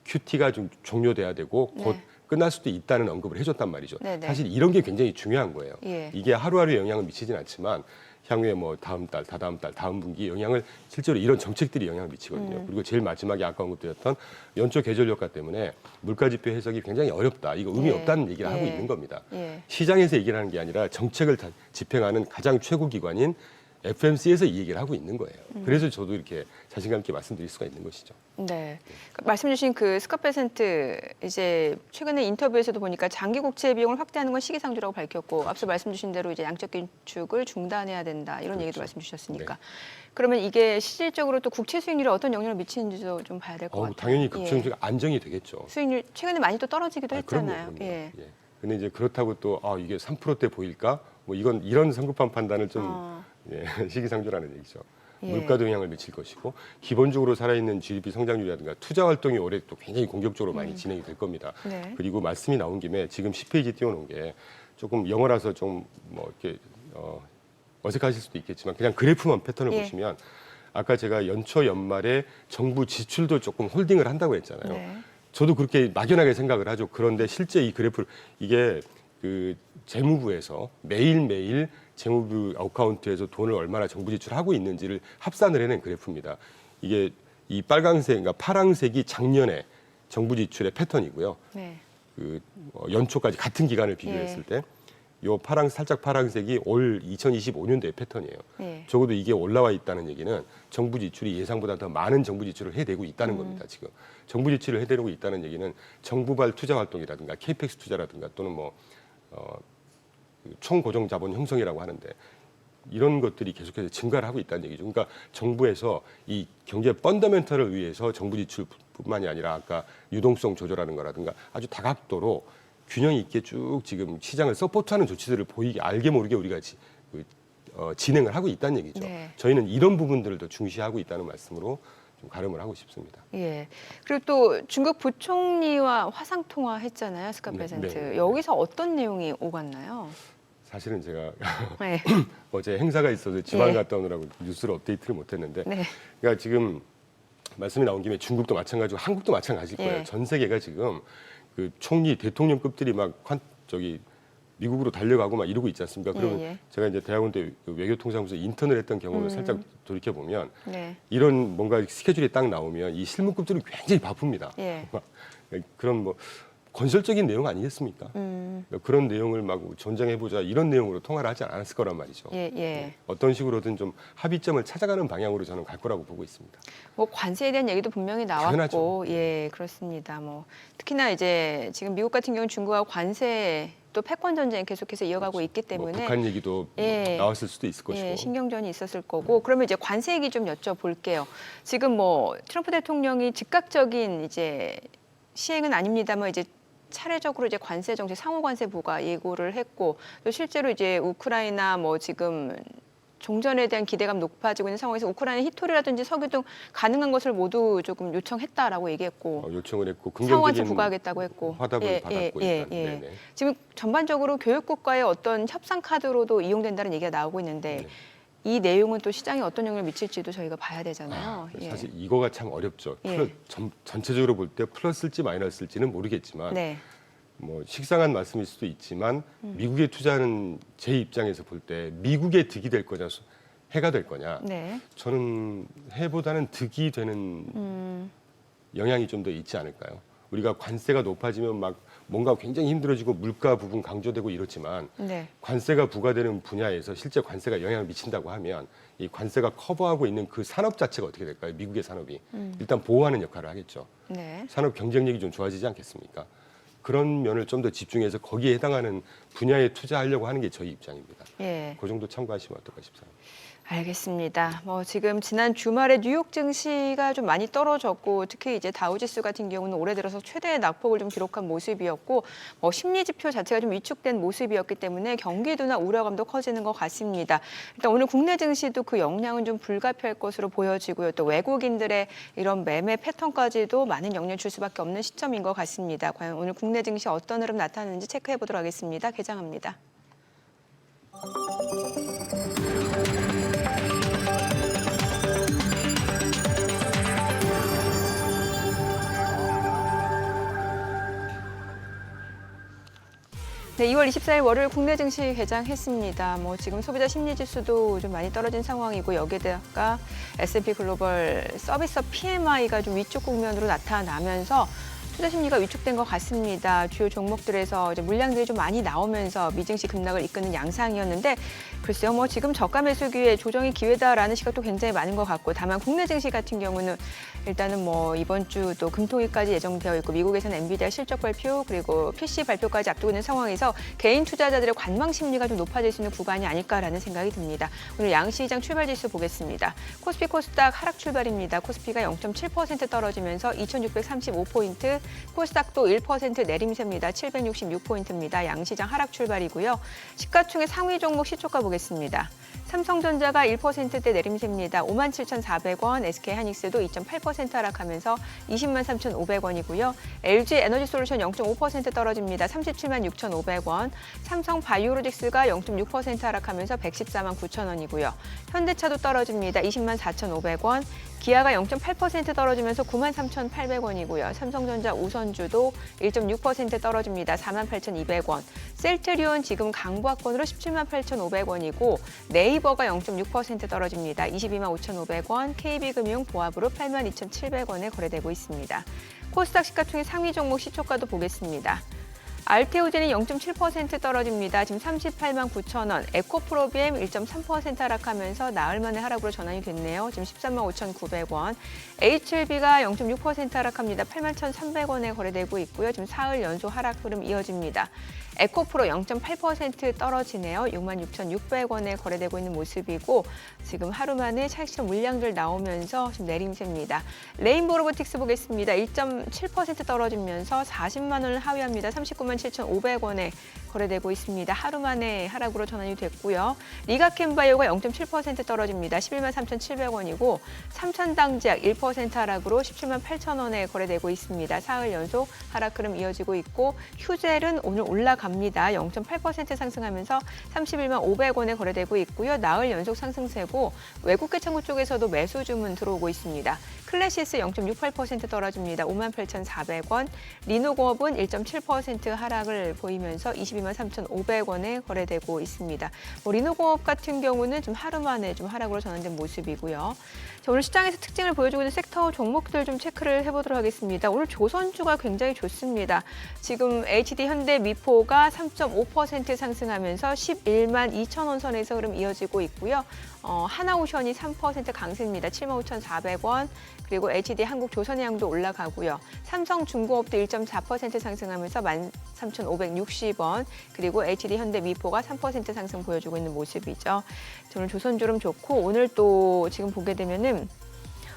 QT가 좀 종료돼야 되고 곧 끝날 수도 있다는 언급을 해줬단 말이죠. 사실 이런 게 굉장히 중요한 거예요. 이게 하루하루 영향을 미치진 않지만 향후에 다음 달, 다다음 달, 다음 분기 영향을 실제로 이런 정책들이 영향을 미치거든요. 그리고 제일 마지막에 아까 언급드렸던 연초 계절 효과 때문에 물가 지표 해석이 굉장히 어렵다. 이거 의미 없다는 얘기를 하고 있는 겁니다. 시장에서 얘기를 하는 게 아니라 정책을 집행하는 가장 최고 기관인 FOMC에서 이 얘기를 하고 있는 거예요. 그래서 저도 이렇게 자신감 있게 말씀드릴 수가 있는 것이죠. 네. 말씀 주신 그 스캇 베센트 이제 최근에 인터뷰에서도 보니까 장기 국채 비용을 확대하는 건 시기상조라고 밝혔고 앞서 말씀 주신 대로 이제 양적 긴축을 중단해야 된다 이런 얘기도 말씀 주셨으니까 그러면 이게 실질적으로 또 국채 수익률에 어떤 영향을 미치는지도 좀 봐야 될 것 같아요. 당연히 국채 안정이 되겠죠. 수익률 최근에 많이 또 떨어지기도 했잖아요. 그럼요. 근데 이제 그렇다고 또 이게 3%대 보일까? 이런 성급한 판단을 좀 시기상조라는 얘기죠. 물가도 영향을 미칠 것이고 기본적으로 살아있는 GDP 성장률이라든가 투자 활동이 올해 또 굉장히 공격적으로 많이 진행이 될 겁니다. 그리고 말씀이 나온 김에 지금 10페이지 띄워놓은 게 조금 영어라서 좀 뭐 이렇게 어색하실 수도 있겠지만 그냥 그래프만 패턴을 예. 보시면 아까 제가 연초 연말에 정부 지출도 조금 홀딩을 한다고 했잖아요. 네. 저도 그렇게 막연하게 생각을 하죠. 그런데 실제 이 그래프를 이게 그 재무부에서 매일매일 재무부 어카운트에서 돈을 얼마나 정부 지출하고 있는지를 합산을 해낸 그래프입니다. 이게 이 빨강색, 그러니까 파랑색이 작년에 정부 지출의 패턴이고요. 네. 그 연초까지 같은 기간을 비교했을 때, 요 살짝 파랑색이 올 2025년도의 패턴이에요. 예. 적어도 이게 올라와 있다는 얘기는 정부 지출이 예상보다 더 많은 정부 지출을 해내고 있다는 겁니다. 지금 정부 지출을 해내고 있다는 얘기는 정부발 투자 활동이라든가 KPX 투자라든가 또는 뭐 총고정 자본 형성이라고 하는데 이런 것들이 계속해서 증가를 하고 있다는 얘기죠. 그러니까 정부에서 이 경제 펀더멘털을 위해서 정부 지출뿐만이 아니라 아까 유동성 조절하는 거라든가 아주 다각도로 균형 있게 쭉 지금 시장을 서포트하는 조치들을 알게 모르게 우리가 진행을 하고 있다는 얘기죠. 네. 저희는 이런 부분들을 더 중시하고 있다는 말씀으로 좀 가름을 하고 싶습니다. 예. 그리고 또 중국 부총리와 화상 통화했잖아요, 스카 네, 프레젠트. 네. 여기서 어떤 내용이 오갔나요? 사실은 제가 네. 어제 행사가 있어서 지방 예. 갔다 오느라고 뉴스를 업데이트를 못했는데, 네. 그러니까 지금 말씀이 나온 김에 중국도 마찬가지고 한국도 마찬가지일 거예요. 예. 전 세계가 지금 그 총리, 대통령급들이 막 미국으로 달려가고 막 이러고 있지 않습니까? 그러면 예. 제가 이제 대학원 때 외교통상부에서 인턴을 했던 경험을 살짝 돌이켜 보면 네. 이런 뭔가 스케줄이 딱 나오면 이 실무급들은 굉장히 바쁩니다. 예. 그런 뭐 건설적인 내용 아니겠습니까? 그런 내용을 막 전쟁해보자 이런 내용으로 통화를 하지 않았을 거란 말이죠. 예, 예. 어떤 식으로든 좀 합의점을 찾아가는 방향으로 저는 갈 거라고 보고 있습니다. 뭐 관세에 대한 얘기도 분명히 나왔고, 당연하죠. 예, 그렇습니다. 뭐 특히나 이제 지금 미국 같은 경우는 중국하고 관세 또 패권 전쟁 계속해서 이어가고 있기 뭐 때문에 북한 얘기도 예. 나왔을 수도 있을 것이고. 예, 신경전이 있었을 거고. 그러면 이제 관세 얘기 좀 여쭤볼게요. 지금 뭐 트럼프 대통령이 즉각적인 이제 시행은 아닙니다만 이제 차례적으로 이제 관세 정책 상호관세부가 예고를 했고 또 실제로 이제 우크라이나 뭐 지금 종전에 대한 기대감 높아지고 있는 상황에서 우크라이나 히토리라든지 석유 등 가능한 것을 모두 조금 요청했다라고 얘기했고 요청을 했고 상호관세 긍정적인 부과하겠다고 했고 화답을 받았고 일단. 네네. 지금 전반적으로 교육국과의 어떤 협상 카드로도 이용된다는 얘기가 나오고 있는데 이 내용은 또 시장에 어떤 영향을 미칠지도 저희가 봐야 되잖아요. 예. 사실 이거가 참 어렵죠. 예. 전체적으로 볼 때 플러스일지 마이너스일지는 모르겠지만 네. 뭐 식상한 말씀일 수도 있지만 미국에 투자하는 제 입장에서 볼 때 미국의 득이 될 거냐 해가 될 거냐 네. 저는 해보다는 득이 되는 영향이 좀 더 있지 않을까요? 우리가 관세가 높아지면 막 뭔가 굉장히 힘들어지고 물가 부분 강조되고 이렇지만 네. 관세가 부과되는 분야에서 실제 관세가 영향을 미친다고 하면 이 관세가 커버하고 있는 그 산업 자체가 어떻게 될까요? 미국의 산업이 일단 보호하는 역할을 하겠죠. 네. 산업 경쟁력이 좀 좋아지지 않겠습니까? 그런 면을 좀 더 집중해서 거기에 해당하는 분야에 투자하려고 하는 게 저희 입장입니다. 예. 그 정도 참고하시면 어떨까 싶습니다. 알겠습니다. 뭐 지금 지난 주말에 뉴욕 증시가 좀 많이 떨어졌고 특히 이제 다우지수 같은 경우는 올해 들어서 최대의 낙폭을 좀 기록한 모습이었고 뭐 심리 지표 자체가 좀 위축된 모습이었기 때문에 경기도나 우려감도 커지는 것 같습니다. 일단 오늘 국내 증시도 그 영향은 좀 불가피할 것으로 보여지고요. 또 외국인들의 이런 매매 패턴까지도 많은 영향을 줄 수밖에 없는 시점인 것 같습니다. 과연 오늘 국내 증시 어떤 흐름 나타나는지 체크해 보도록 하겠습니다. 개장합니다. 네, 2월 24일 월요일 국내 증시 개장했습니다. 뭐 지금 소비자 심리 지수도 좀 많이 떨어진 상황이고 여기에다가 S&P 글로벌 서비스 PMI가 좀 위축 국면으로 나타나면서 투자 심리가 위축된 것 같습니다. 주요 종목들에서 이제 물량들이 좀 많이 나오면서 미증시 급락을 이끄는 양상이었는데 글쎄요, 뭐 지금 저가 매수 기회 조정의 기회다라는 시각도 굉장히 많은 것 같고 다만 국내 증시 같은 경우는 일단은 뭐 이번 주 또 금토일까지 예정되어 있고 미국에서는 엔비디아 실적 발표 그리고 PC 발표까지 앞두고 있는 상황에서 개인 투자자들의 관망 심리가 좀 높아질 수 있는 구간이 아닐까라는 생각이 듭니다. 오늘 양시장 출발 지수 보겠습니다. 코스피 코스닥 하락 출발입니다. 코스피가 0.7% 떨어지면서 2,635포인트, 코스닥도 1% 내림세입니다. 766포인트입니다. 양시장 하락 출발이고요. 시가총액 상위 종목 시초가 보겠습니다. 삼성전자가 1%대 내림세입니다. 57,400원, SK하이닉스도 2.8% 하락하면서 203,500원이고요. LG에너지솔루션 0.5% 떨어집니다. 376,500원. 삼성바이오로직스가 0.6% 하락하면서 1149,000원이고요. 현대차도 떨어집니다. 204,500원. 기아가 0.8% 떨어지면서 93,800원이고요. 삼성전자 우선주도 1.6% 떨어집니다. 48,200원. 셀트리온 지금 강보합권으로 178,500원이고 네이버가 0.6% 떨어집니다. 225,500원. KB금융 보합으로 82,700원에 거래되고 있습니다. 코스닥 시가총액 상위 종목 시초가도 보겠습니다. 알테오젠이 0.7% 떨어집니다. 지금 389,000원. 에코프로비엠 1.3% 하락하면서 나흘 만에 하락으로 전환이 됐네요. 지금 135,900원. HLB가 0.6% 하락합니다. 81,300원에 거래되고 있고요. 지금 사흘 연속 하락 흐름 이어집니다. 에코프로 0.8% 떨어지네요. 66,600원에 거래되고 있는 모습이고 지금 하루 만에 차익실현 물량들 나오면서 지금 내림세입니다. 레인보우 로보틱스 보겠습니다. 1.7% 떨어지면서 40만 원을 하회합니다. 397,500원에 거래되고 있습니다. 하루 만에 하락으로 전환이 됐고요. 리가캠바이오가 0.7% 떨어집니다. 113,700원이고 삼천당제약 1% 하락으로 178,000원에 거래되고 있습니다. 사흘 연속 하락 흐름 이어지고 있고 휴젤은 오늘 올라갑니다. 0.8% 상승하면서 315,500원에 거래되고 있고요. 나흘 연속 상승세고 외국계 창구 쪽에서도 매수 주문 들어오고 있습니다. 클래시스 0.68% 떨어집니다. 58,400원. 리노공업은 1.7% 하락을 보이면서 223,500원에 거래되고 있습니다. 리노공업 같은 경우는 좀 하루 만에 좀 하락으로 전환된 모습이고요. 자, 오늘 시장에서 특징을 보여주고 있는 섹터 종목들 좀 체크를 해보도록 하겠습니다. 오늘 조선주가 굉장히 좋습니다. 지금 HD 현대 미포가 3.5% 상승하면서 11만 2천원 선에서 흐름 이어지고 있고요. 하나오션이 3% 강세입니다. 75,400원. 그리고 HD 한국조선해양도 올라가고요. 삼성중공업도 1.4% 상승하면서 13,560원. 그리고 HD 현대미포가 3% 상승 보여주고 있는 모습이죠. 오늘 조선주름 좋고 오늘 또 지금 보게 되면은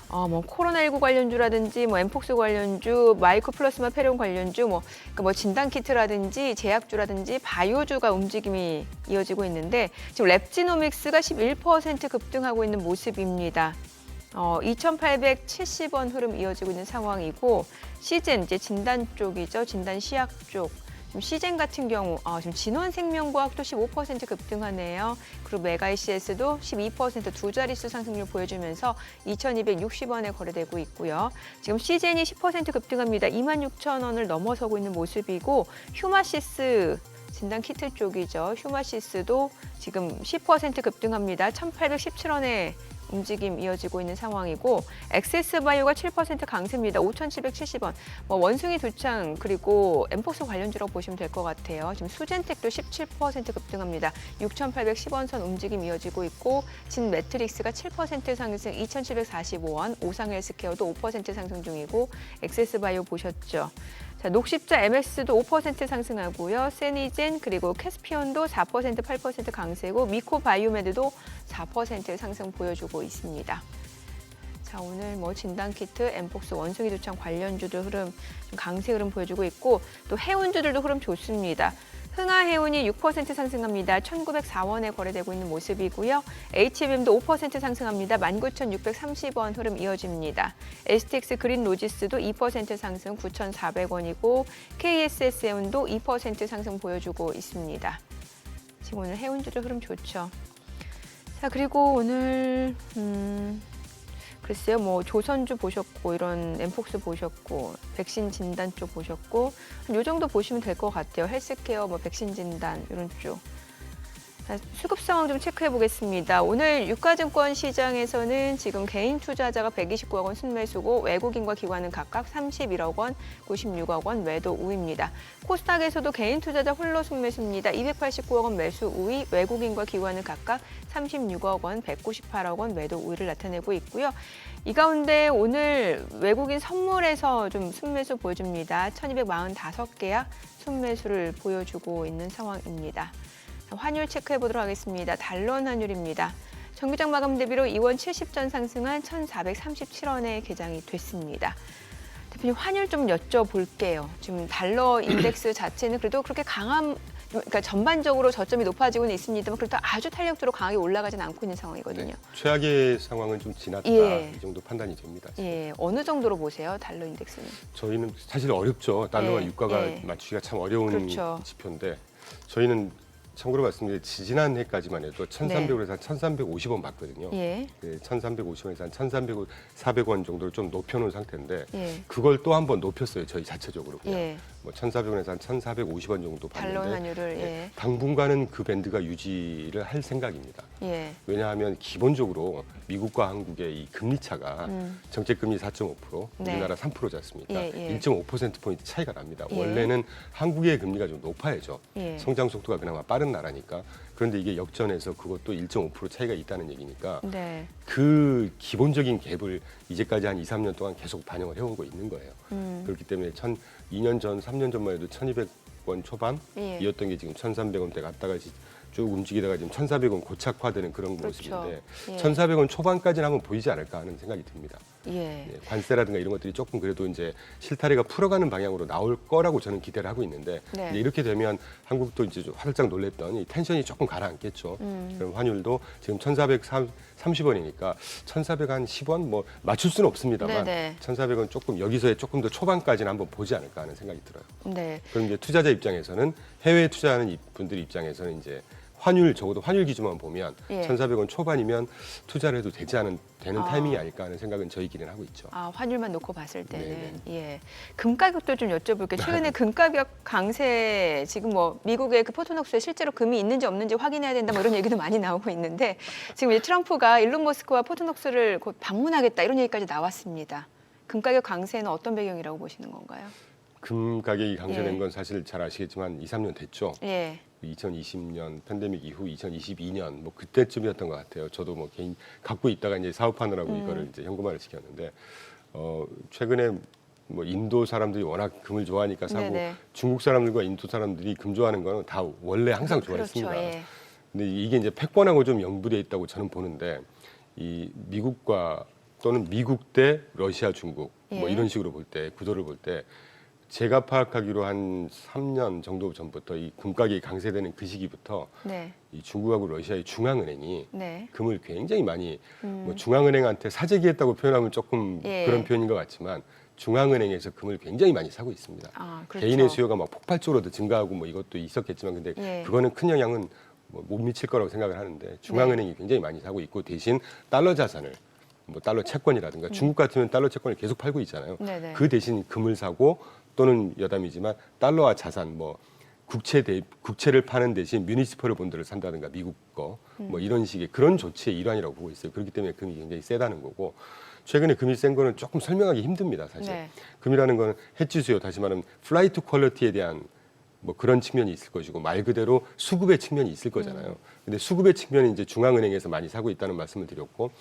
코로나19 관련주라든지 엠폭스 관련주, 마이크로플라스마 페론 관련주, 진단키트라든지 제약주라든지 바이오주가 움직임이 이어지고 있는데 지금 랩지노믹스가 11% 급등하고 있는 모습입니다. 2,870원 흐름 이어지고 있는 상황이고 시젠 이제 진단 쪽이죠. 진단 시약 쪽. 지금 시젠 같은 경우 지금 진원생명과학도 15% 급등하네요. 그리고 메가이CS도 12% 두 자릿수 상승률 보여주면서 2,260원에 거래되고 있고요. 지금 시젠이 10% 급등합니다. 26,000원을 넘어서고 있는 모습이고 휴마시스 진단 키트 쪽이죠. 휴마시스도 지금 10% 급등합니다. 1,817원에 움직임 이어지고 있는 상황이고 엑세스바이오가 7% 강세입니다. 5,770원. 원숭이 두창 그리고 엠폭스 관련주라고 보시면 될 것 같아요. 지금 수젠텍도 17% 급등합니다. 6,810원 선 움직임 이어지고 있고 진매트릭스가 7% 상승 2,745원. 오상헬스케어도 5% 상승 중이고 엑세스바이오 보셨죠? 자, 녹십자 MS도 5% 상승하고요. 세니젠 그리고 캐스피온도 4% 8% 강세고 미코바이오메드도 4% 상승 보여주고 있습니다. 자, 오늘 진단키트, 엠폭스, 원숭이 두창 관련주들 흐름 좀 강세 흐름 보여주고 있고 또 해운주들도 흐름 좋습니다. 흥하해운이 6% 상승합니다. 1,904원에 거래되고 있는 모습이고요. HBM도 5% 상승합니다. 19,630원 흐름 이어집니다. STX 그린로지스도 2% 상승 9,400원이고 KSS해운도 2% 상승 보여주고 있습니다. 지금 오늘 해운주들 흐름 좋죠. 자, 그리고 오늘 글쎄요, 조선주 보셨고, 이런 엠폭스 보셨고, 백신 진단 쪽 보셨고, 요 정도 보시면 될 것 같아요. 헬스케어, 백신 진단, 이런 쪽. 자, 수급 상황 좀 체크해 보겠습니다. 오늘 유가증권 시장에서는 지금 개인 투자자가 129억 원 순매수고 외국인과 기관은 각각 31억 원, 96억 원 매도 우위입니다. 코스닥에서도 개인 투자자 홀로 순매수입니다. 289억 원 매수 우위, 외국인과 기관은 각각 36억 원, 198억 원 매도 우위를 나타내고 있고요. 이 가운데 오늘 외국인 선물에서 좀 순매수 보여줍니다. 1,245개야 순매수를 보여주고 있는 상황입니다. 환율 체크해 보도록 하겠습니다. 달러원 환율입니다. 정규장 마감 대비로 2원 70전 상승한 1,437원에 개장이 됐습니다. 대표님 환율 좀 여쭤볼게요. 지금 달러 인덱스 자체는 그래도 그렇게 강한 그러니까 전반적으로 저점이 높아지고는 있습니다만 그렇다고 아주 탄력적으로 강하게 올라가진 않고 있는 상황이거든요. 네. 최악의 상황은 좀 지났다 예. 이 정도 판단이 됩니다. 예, 어느 정도로 보세요, 달러 인덱스는? 저희는 사실 어렵죠. 달러와 예, 유가가 예. 맞추기가 참 어려운 그렇죠. 지표인데 저희는 참고로 말씀드리면 지난해까지만 해도 1,300원에서 한 1,350원 봤거든요. 예, 1,350원에서 한 1,400원 정도를 좀 높여놓은 상태인데 예, 그걸 또 한 번 높였어요. 저희 자체적으로 그냥 예. 뭐 1,400원에서 한 1,450원 정도 달러 봤는데 환율을 예, 당분간은 그 밴드가 유지를 할 생각입니다. 예, 왜냐하면 기본적으로 미국과 한국의 이 금리 차가 정책금리 4.5%, 네. 우리나라 3%지 않습니까? 예, 예. 1.5%포인트 차이가 납니다. 예. 원래는 한국의 금리가 좀 높아야죠. 예. 성장 속도가 그나마 빠른 나라니까. 그런데 이게 역전해서 그것도 1.5% 차이가 있다는 얘기니까 네, 그 기본적인 갭을 이제까지 한 2, 3년 동안 계속 반영을 해오고 있는 거예요. 그렇기 때문에 2년 전, 3년 전만 해도 1,200원 예. 초반이었던 게 지금 1,300원대 갔다가 쭉 움직이다가 지금 1,400원 고착화되는 그런 그렇죠. 모습인데 예. 1,400원 초반까지는 한번 보이지 않을까 하는 생각이 듭니다. 예, 예, 관세라든가 이런 것들이 조금 그래도 이제 실타래가 풀어가는 방향으로 나올 거라고 저는 기대를 하고 있는데 네. 이제 이렇게 되면 한국도 이제 좀 활짝 놀랬던 이 텐션이 조금 가라앉겠죠. 그럼 환율도 지금 1,430원이니까 1,410원 뭐 맞출 수는 없습니다만 네네. 1,400원 조금 여기서의 조금 더 초반까지는 한번 보지 않을까 하는 생각이 들어요. 네, 그럼 이제 투자자 입장에서는 해외 투자하는 분들 입장에서는 이제 적어도 환율 기준만 보면 예. 1,400원 초반이면 투자를 해도 되는 아. 타이밍이 아닐까 하는 생각은 저희끼리는 하고 있죠. 아, 환율만 놓고 봤을 때는 네네. 예. 금 가격도 좀 여쭤볼게요. 최근에 금 가격 강세 지금 뭐 미국의 그 포토녹스에 실제로 금이 있는지 없는지 확인해야 된다 뭐 이런 얘기도 많이 나오고 있는데 지금 이제 트럼프가 일론 머스크와 포토녹스를 곧 방문하겠다 이런 얘기까지 나왔습니다. 금 가격 강세는 어떤 배경이라고 보시는 건가요? 금 가격이 강세된 예. 건 사실 잘 아시겠지만 2, 3년 됐죠. 예. 2020년 팬데믹 이후 2022년 뭐 그때쯤이었던 것 같아요. 저도 뭐 개인 갖고 있다가 이제 사업하느라고 이거를 이제 현금화를 시켰는데 최근에 뭐 인도 사람들이 워낙 금을 좋아하니까 사고 네네. 중국 사람들과 인도 사람들이 금 좋아하는 거는 다 원래 항상 좋아했습니다. 그렇죠. 예. 근데 이게 이제 패권하고 좀 연구돼 있다고 저는 보는데 이 미국과 또는 미국 대 러시아, 중국 뭐 예. 이런 식으로 볼 때 구도를 볼 때 제가 파악하기로 한 3년 정도 전부터 이 금 가격이 강세되는 그 시기부터 네. 이 중국하고 러시아의 중앙은행이 네. 금을 굉장히 많이 뭐 중앙은행한테 사재기했다고 표현하면 조금 예. 그런 표현인 것 같지만 중앙은행에서 금을 굉장히 많이 사고 있습니다. 아, 그렇죠. 개인의 수요가 막 폭발적으로 더 증가하고 뭐 이것도 있었겠지만 근데 예. 그거는 큰 영향은 뭐 못 미칠 거라고 생각을 하는데 중앙은행이 네. 굉장히 많이 사고 있고 대신 달러 자산을 뭐 달러 채권이라든가 중국 같으면 달러 채권을 계속 팔고 있잖아요. 네네. 그 대신 금을 사고 또는 여담이지만 달러와 자산 뭐 국채를 파는 대신 뮤니시퍼ಲ್ 본드를 산다든가 미국 거 뭐 이런 식의 그런 조치의 일환이라고 보고 있어요. 그렇기 때문에 금이 굉장히 세다는 거고 최근에 금이 센 거는 조금 설명하기 힘듭니다. 사실 네. 금이라는 거는 해지 수요 다시 말하면 플라이트 퀄리티에 대한 뭐 그런 측면이 있을 것이고 말 그대로 수급의 측면이 있을 거잖아요. 근데 수급의 측면은 이제 중앙은행에서 많이 사고 있다는 말씀을 드렸고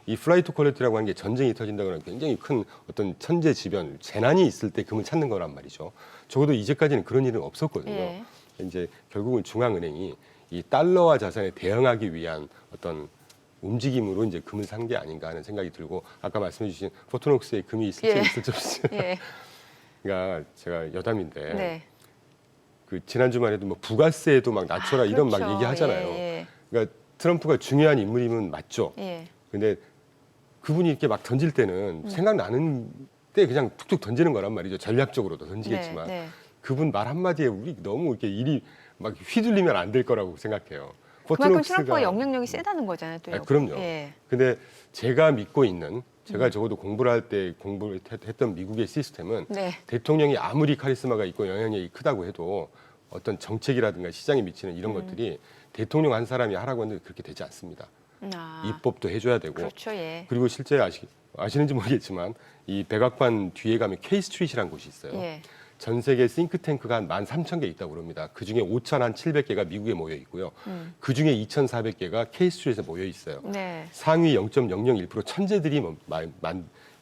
이 플라이트 퀄리티라고 하는 게 전쟁이 터진다거나 굉장히 큰 어떤 천재지변, 재난이 있을 때 금을 찾는 거란 말이죠. 적어도 이제까지는 그런 일은 없었거든요. 예. 이제 결국은 중앙은행이 이 달러와 자산에 대응하기 위한 어떤 움직임으로 이제 금을 산 게 아닌가 하는 생각이 들고 아까 말씀해 주신 포토녹스에 금이 있을지 예. 있을지 없을지 예. 그러니까 제가 여담인데 네. 그 지난주만 해도 뭐 부가세도 막 낮춰라 이런 막 그렇죠. 얘기하잖아요. 예, 그러니까 트럼프가 중요한 인물이면 맞죠. 예. 근데 그분이 이렇게 막 던질 때는 생각나는 때 그냥 툭툭 던지는 거란 말이죠. 전략적으로도 던지겠지만 네, 네. 그분 말 한마디에 우리 너무 이렇게 일이 막 휘둘리면 안 될 거라고 생각해요. 그만큼 트럼프가 영향력이 세다는 거잖아요. 또 그럼요. 예. 근데 제가 믿고 있는 제가 적어도 공부를 할 때 공부를 했던 미국의 시스템은 네. 대통령이 아무리 카리스마가 있고 영향력이 크다고 해도 어떤 정책이라든가 시장에 미치는 이런 것들이 대통령 한 사람이 하라고 하는데 그렇게 되지 않습니다. 아, 입법도 해줘야 되고 그렇죠. 예. 그리고 실제 아시는지 모르겠지만 이 백악관 뒤에 가면 K-스트리트라는 곳이 있어요. 예. 전 세계 싱크탱크가 한 13,000개 있다고 그럽니다. 그중에 5,700개가 미국에 모여 있고요. 그중에 2,400개가 K-스트리트에 모여 있어요. 네. 상위 0.001% 천재들이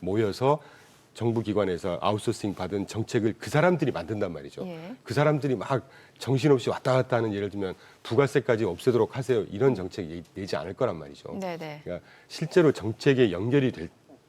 모여서 정부 기관에서 아웃소싱 받은 정책을 그 사람들이 만든단 말이죠. 예. 그 사람들이 막 정신없이 왔다 갔다 하는 예를 들면 부가세까지 없애도록 하세요. 이런 정책 내지 않을 거란 말이죠. 네, 네. 그러니까 실제로 정책에 연결이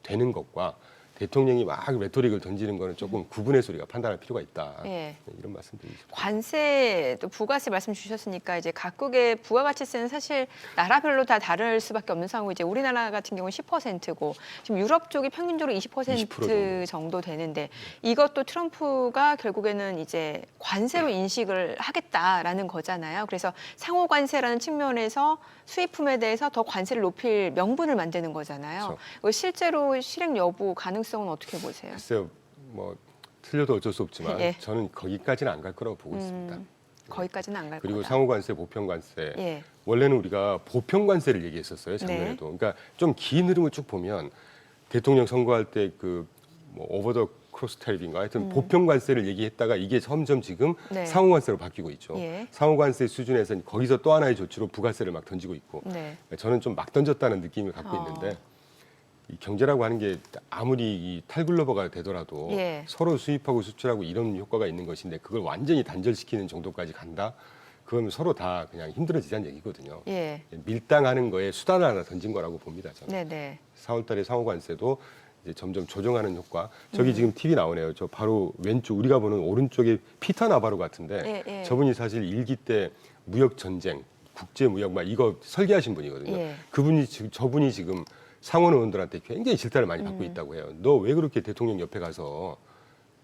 되는 것과 대통령이 막 레토릭을 던지는 거는 조금 구분의 소리가 판단할 필요가 있다. 예. 이런 말씀드리죠. 관세 또 부가세 말씀 주셨으니까 이제 각국의 부가가치세는 사실 나라별로 다 다를 수밖에 없는 상황이고 이제 우리나라 같은 경우는 10%고 지금 유럽 쪽이 평균적으로 20% 정도 되는데 이것도 트럼프가 결국에는 이제 관세로 인식을 하겠다라는 거잖아요. 그래서 상호 관세라는 측면에서 수입품에 대해서 더 관세를 높일 명분을 만드는 거잖아요. 그렇죠. 실제로 실행 여부 가능성은 어떻게 보세요? 글쎄요, 뭐 틀려도 어쩔 수 없지만 예. 저는 거기까지는 안 갈 거라고 보고 있습니다. 거기까지는 안 갈 그리고 거다. 상호관세, 보편관세. 예. 원래는 우리가 보편관세를 얘기했었어요 작년에도. 그러니까 좀 긴 흐름을 쭉 보면 대통령 선거할 때 그 뭐 오버 더 크로스 테리비인가 하여튼 보편관세를 얘기했다가 이게 점점 지금 네. 상호관세로 바뀌고 있죠. 예. 상호관세 수준에서 거기서 또 하나의 조치로 부가세를 막 던지고 있고. 네. 저는 좀 막 던졌다는 느낌을 갖고 있는데 이 경제라고 하는 게 아무리 이 탈글로버가 되더라도 예. 서로 수입하고 수출하고 이런 효과가 있는 것인데 그걸 완전히 단절시키는 정도까지 간다? 그건 서로 다 그냥 힘들어지자는 얘기거든요. 예. 밀당하는 거에 수단을 하나 던진 거라고 봅니다. 저는. 네네. 4월달에 상호관세도 이제 점점 조정하는 효과. 저기 지금 TV 나오네요. 저 바로 왼쪽 우리가 보는 오른쪽에 피터 나바로 같은데 예, 예. 저분이 사실 일기 때 무역 전쟁, 국제 무역 막 이거 설계하신 분이거든요. 예. 저분이 지금 상원 의원들한테 굉장히 질타를 많이 받고 있다고 해요. 너 왜 그렇게 대통령 옆에 가서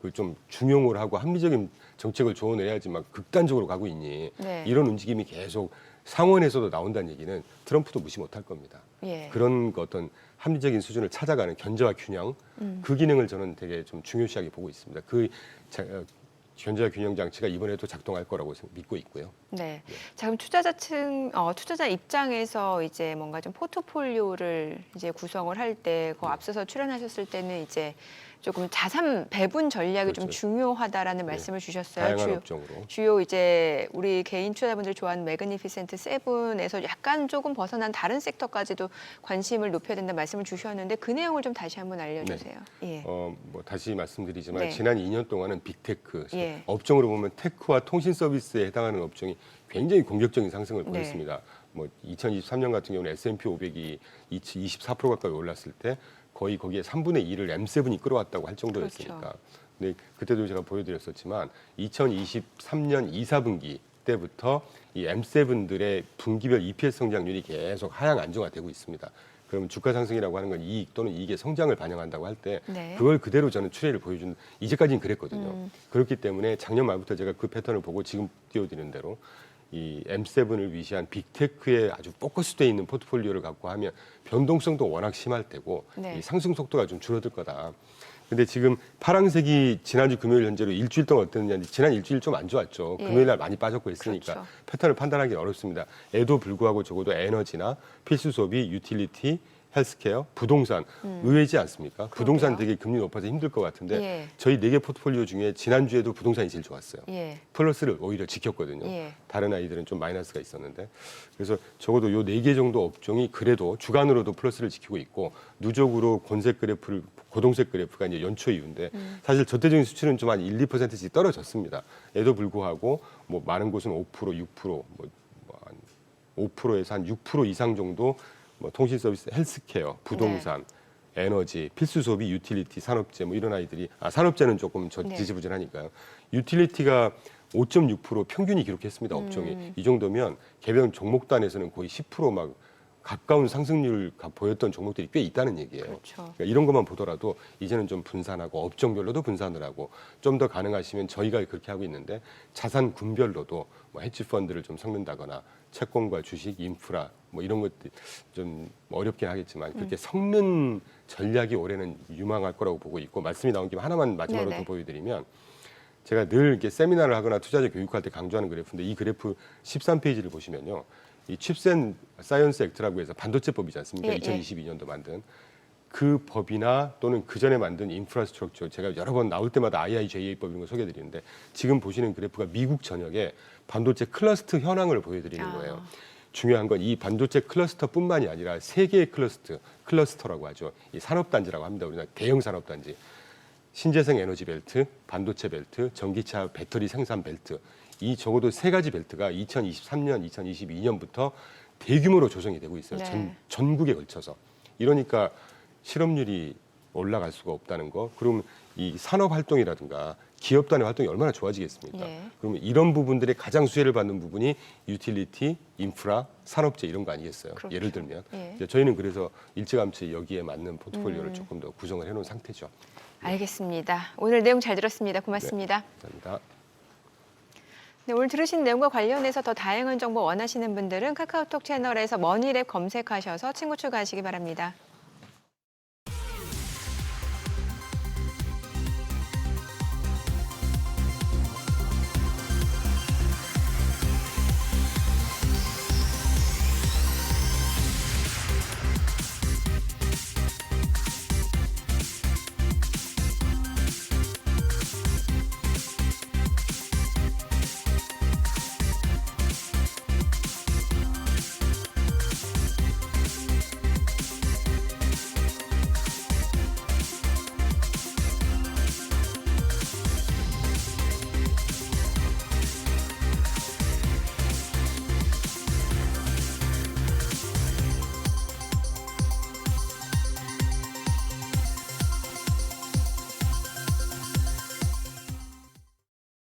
그 좀 중용을 하고 합리적인 정책을 조언해야지 막 극단적으로 가고 있니? 네. 이런 움직임이 계속 상원에서도 나온다는 얘기는 트럼프도 무시 못할 겁니다. 예. 그런 그 어떤 합리적인 수준을 찾아가는 견제와 균형 그 기능을 저는 되게 좀 중요시하게 보고 있습니다. 견제와 균형 장치가 이번에도 작동할 거라고 믿고 있고요. 네. 자, 그럼 투자자 입장에서 이제 뭔가 좀 포트폴리오를 이제 구성을 할 때, 그 앞서서 출연하셨을 때는 이제 조금 자산 배분 전략이 좀 그렇죠. 중요하다라는 말씀을 주셨어요. 다양한 업종으로. 주요 이제 우리 개인 투자자분들이 좋아하는 매그니피센트 세븐에서 약간 조금 벗어난 다른 섹터까지도 관심을 높여야 된다는 말씀을 주셨는데 그 내용을 좀 다시 한번 알려주세요. 예. 뭐 다시 말씀드리지만 네. 지난 2년 동안은 빅테크 예. 업종으로 보면 테크와 통신 서비스에 해당하는 업종이 굉장히 공격적인 상승을 네. 보였습니다. 뭐 2023년 같은 경우는 S&P 500이 24% 가까이 올랐을 때 거의 거기에 3분의 2를 M7이 끌어왔다고 할 정도였으니까. 그렇죠. 근데 그때도 제가 보여드렸었지만 2023년 2, 4분기 때부터 이 M7들의 분기별 EPS 성장률이 계속 하향 안정화되고 있습니다. 그럼 주가 상승이라고 하는 건 이익 또는 이익의 성장을 반영한다고 할 때 네. 그걸 그대로 저는 추이를 보여준 이제까지는 그랬거든요. 그렇기 때문에 작년 말부터 제가 그 패턴을 보고 지금 띄워드리는 대로 이 M7을 위시한 빅테크에 아주 포커스되어 있는 포트폴리오를 갖고 하면 변동성도 워낙 심할 테고 네. 이 상승 속도가 좀 줄어들 거다. 근데 지금 파란색이 지난주 금요일 현재로 일주일 동안 어땠느냐. 지난 일주일 좀 안 좋았죠. 예. 금요일 날 많이 빠졌고 했으니까 그렇죠. 패턴을 판단하기 어렵습니다. 에도 불구하고 적어도 에너지나 필수 소비, 유틸리티, 헬스케어, 부동산 의외지 않습니까? 부동산 되게 금리 높아서 힘들 것 같은데 예. 저희 4개 포트폴리오 중에 지난주에도 부동산이 제일 좋았어요. 예. 플러스를 오히려 지켰거든요. 예. 다른 아이들은 좀 마이너스가 있었는데 그래서 적어도 요 4개 정도 업종이 그래도 주간으로도 플러스를 지키고 있고 누적으로 고동색 그래프가 이제 연초 이후인데 사실 저대적인 수치는 좀 한 1, 2%씩 떨어졌습니다. 에도 불구하고 뭐 많은 곳은 5%, 6%, 뭐 5%에서 한 6% 이상 정도 뭐 통신 서비스, 헬스케어, 부동산, 에너지, 필수 소비, 유틸리티, 산업재 뭐 이런 아이들이 산업재는 조금 네. 지지부진하니까요. 유틸리티가 5.6% 평균이 기록했습니다. 업종이. 이 정도면 개별 종목단에서는 거의 10%막 가까운 상승률 보였던 종목들이 꽤 있다는 얘기예요. 그렇죠. 그러니까 이런 것만 보더라도 이제는 좀 분산하고 업종별로도 분산을 하고 좀 더 가능하시면 저희가 그렇게 하고 있는데 자산 군별로도 뭐 헤지펀드를 좀 섞는다거나 채권과 주식, 인프라 뭐 이런 것들 좀 어렵긴 하겠지만 그렇게 섞는 전략이 올해는 유망할 거라고 보고 있고 말씀이 나온 김에 하나만 마지막으로 네네. 더 보여드리면 제가 늘 이렇게 세미나를 하거나 투자자 교육할 때 강조하는 그래프인데 이 그래프 13페이지를 보시면요. 이 칩센 사이언스 액트라고 해서 반도체법이지 않습니까? 예, 2022년도 만든 그 법이나 또는 그 전에 만든 인프라스트럭처 제가 여러 번 나올 때마다 IIJA법 이런 거 소개해드리는데 지금 보시는 그래프가 미국 전역의 반도체 클러스터 현황을 보여드리는 거예요. 중요한 건 이 반도체 클러스터뿐만이 아니라 세 개의 클러스터라고 하죠. 이 산업단지라고 합니다. 우리나라 대형 산업단지. 신재생 에너지 벨트, 반도체 벨트, 전기차 배터리 생산 벨트. 이 적어도 세 가지 벨트가 2023년, 2022년부터 대규모로 조성이 되고 있어요. 네. 전국에 걸쳐서. 이러니까 실업률이 올라갈 수가 없다는 거. 그러면 이 산업 활동이라든가 기업 단의 활동이 얼마나 좋아지겠습니까? 예. 그러면 이런 부분들이 가장 수혜를 받는 부분이 유틸리티, 인프라, 산업재 이런 거 아니겠어요? 그렇죠. 예를 들면 예. 이제 저희는 그래서 일찌감치 여기에 맞는 포트폴리오를 조금 더 구성을 해놓은 상태죠. 알겠습니다. 오늘 내용 잘 들었습니다. 고맙습니다. 감사합니다. 네, 오늘 들으신 내용과 관련해서 더 다양한 정보 원하시는 분들은 카카오톡 채널에서 머니랩 검색하셔서 친구 추가하시기 바랍니다.